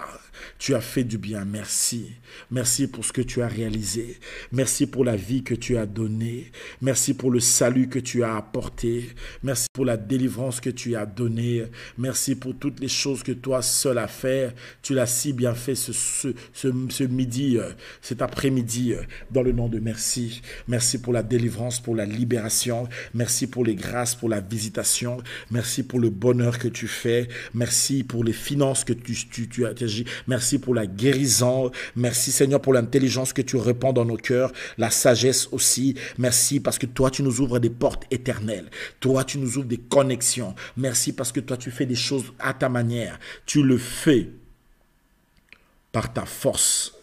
Tu as fait du bien, merci. Merci pour ce que tu as réalisé. Merci pour la vie que tu as donnée. Merci pour le salut que tu as apporté. Merci pour la délivrance que tu as donnée. Merci pour toutes les choses que toi seul as fait. Tu l'as si bien fait ce midi, cet après-midi, dans le nom de merci. Merci pour la délivrance, pour la libération. Merci pour les grâces, pour la visitation. Merci pour le bonheur que tu fais. Merci pour les finances que tu as agi. Merci pour la guérison. Merci Seigneur pour l'intelligence que tu répands dans nos cœurs. La sagesse aussi. Merci parce que toi tu nous ouvres des portes éternelles. Toi tu nous ouvres des connexions. Merci parce que toi tu fais des choses à ta manière. Tu le fais par ta force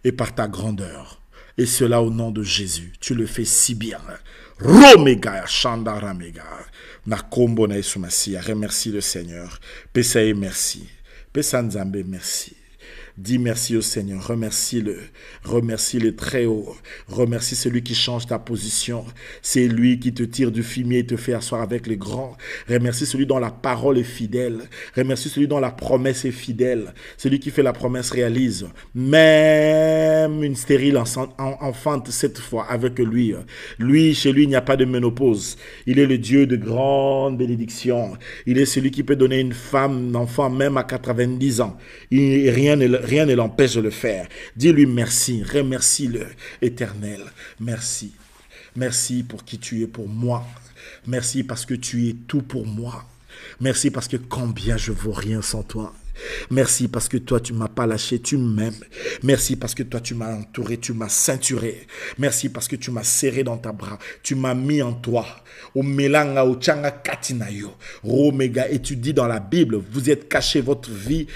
et par ta grandeur. Et cela au nom de Jésus. Tu le fais si bien. Romega, Shandaramega. Nakombo na Yesu Masiya. Remercie le Seigneur. Pesaye merci. Pesanzambe merci. Dis merci au Seigneur, remercie le très haut, remercie celui qui change ta position, c'est lui qui te tire du fumier et te fait asseoir avec les grands, remercie celui dont la parole est fidèle, remercie celui dont la promesse est fidèle, celui qui fait la promesse réalise, même une stérile enfante cette fois avec lui, chez lui il n'y a pas de ménopause, il est le Dieu de grande bénédiction, il est celui qui peut donner une femme, un enfant même à 90 ans, rien ne l'empêche de le faire. Dis-lui merci, remercie-le, Éternel. Merci. Merci pour qui tu es pour moi. Merci parce que tu es tout pour moi. Merci parce que combien je vaux rien sans toi. Merci parce que toi tu m'as pas lâché, tu m'aimes. Merci parce que toi tu m'as entouré, tu m'as ceinturé. Merci parce que tu m'as serré dans ta bras, tu m'as mis en toi. Omelanga ochanga katinayo. Romega, et tu dis dans la Bible, vous êtes caché, votre vie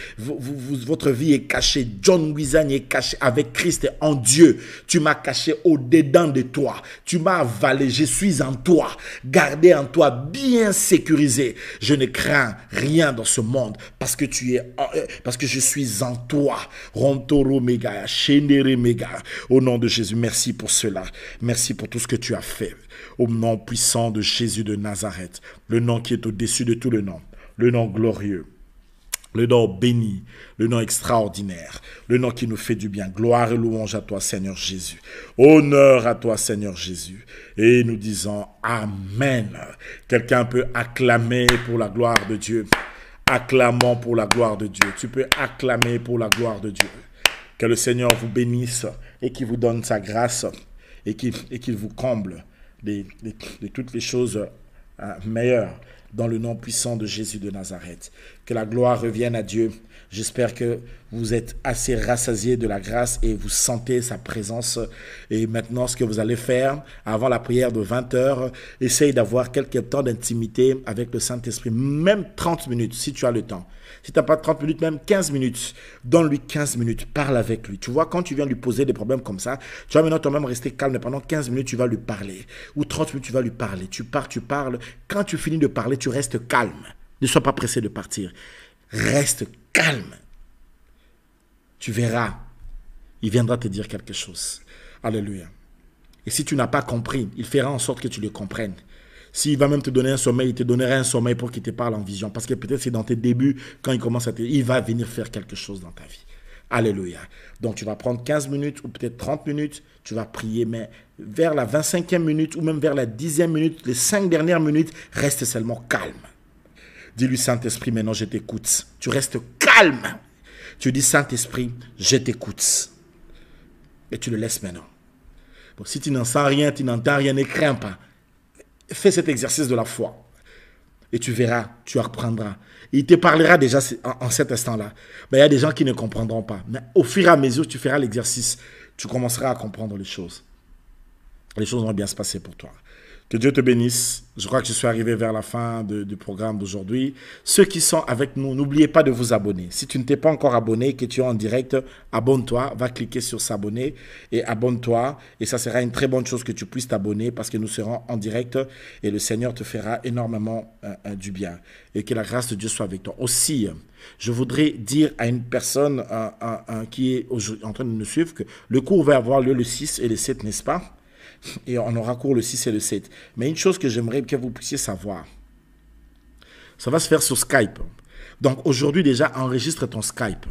est cachée. John Wizan est caché avec Christ en Dieu. Tu m'as caché au-dedans de toi. Tu m'as avalé, je suis en toi, gardé en toi, bien sécurisé. Je ne crains rien dans ce monde parce que je suis en toi. Rontoro Mega, Shendere Mega. Au nom de Jésus, merci pour cela. Merci pour tout ce que tu as fait. Au nom puissant de Jésus de Nazareth, le nom qui est au-dessus de tout le nom glorieux, le nom béni, le nom extraordinaire, le nom qui nous fait du bien. Gloire et louange à toi, Seigneur Jésus. Honneur à toi, Seigneur Jésus. Et nous disons Amen. Quelqu'un peut acclamer pour la gloire de Dieu. Acclamons pour la gloire de Dieu. Tu peux acclamer pour la gloire de Dieu. Que le Seigneur vous bénisse et qu'il vous donne sa grâce et qu'il vous comble de toutes les choses meilleures dans le nom puissant de Jésus de Nazareth. Que la gloire revienne à Dieu. J'espère que vous êtes assez rassasiés de la grâce et vous sentez sa présence. Et maintenant, ce que vous allez faire avant la prière de 20h, essaye d'avoir quelques temps d'intimité avec le Saint-Esprit, même 30 minutes si tu as le temps. Si tu n'as pas 30 minutes, même 15 minutes, donne-lui 15 minutes, parle avec lui. Tu vois, quand tu viens lui poser des problèmes comme ça, tu vas maintenant toi-même rester calme. Pendant 15 minutes, tu vas lui parler. Ou 30 minutes, tu vas lui parler. Tu parles. Quand tu finis de parler, tu restes calme. Ne sois pas pressé de partir. Reste calme. Tu verras, il viendra te dire quelque chose. Alléluia. Et si tu n'as pas compris, il fera en sorte que tu le comprennes. S'il va même te donner un sommeil, il te donnera un sommeil pour qu'il te parle en vision. Parce que peut-être c'est dans tes débuts, quand il commence il va venir faire quelque chose dans ta vie. Alléluia. Donc tu vas prendre 15 minutes ou peut-être 30 minutes, tu vas prier, mais vers la 25e minute ou même vers la 10e minute, les 5 dernières minutes, reste seulement calme. Dis-lui, Saint-Esprit, maintenant je t'écoute. Tu restes calme. Tu dis, Saint-Esprit, je t'écoute. Et tu le laisses maintenant. Bon, si tu n'en sens rien, tu n'entends rien, ne crains pas. Fais cet exercice de la foi. Et tu verras, tu apprendras. Il te parlera déjà en cet instant-là. Mais il y a des gens qui ne comprendront pas. Mais au fur et à mesure, tu feras l'exercice. Tu commenceras à comprendre les choses. Les choses vont bien se passer pour toi. Que Dieu te bénisse. Je crois que je suis arrivé vers la fin du programme d'aujourd'hui. Ceux qui sont avec nous, n'oubliez pas de vous abonner. Si tu ne t'es pas encore abonné, que tu es en direct, abonne-toi. Va cliquer sur s'abonner et abonne-toi. Et ça sera une très bonne chose que tu puisses t'abonner parce que nous serons en direct et le Seigneur te fera énormément du bien. Et que la grâce de Dieu soit avec toi. Aussi, je voudrais dire à une personne qui est en train de nous suivre que le cours va avoir lieu le 6 et le 7, n'est-ce pas? Et on aura cours le 6 et le 7. Mais une chose que j'aimerais que vous puissiez savoir, ça va se faire sur Skype. Donc aujourd'hui déjà, enregistre ton Skype.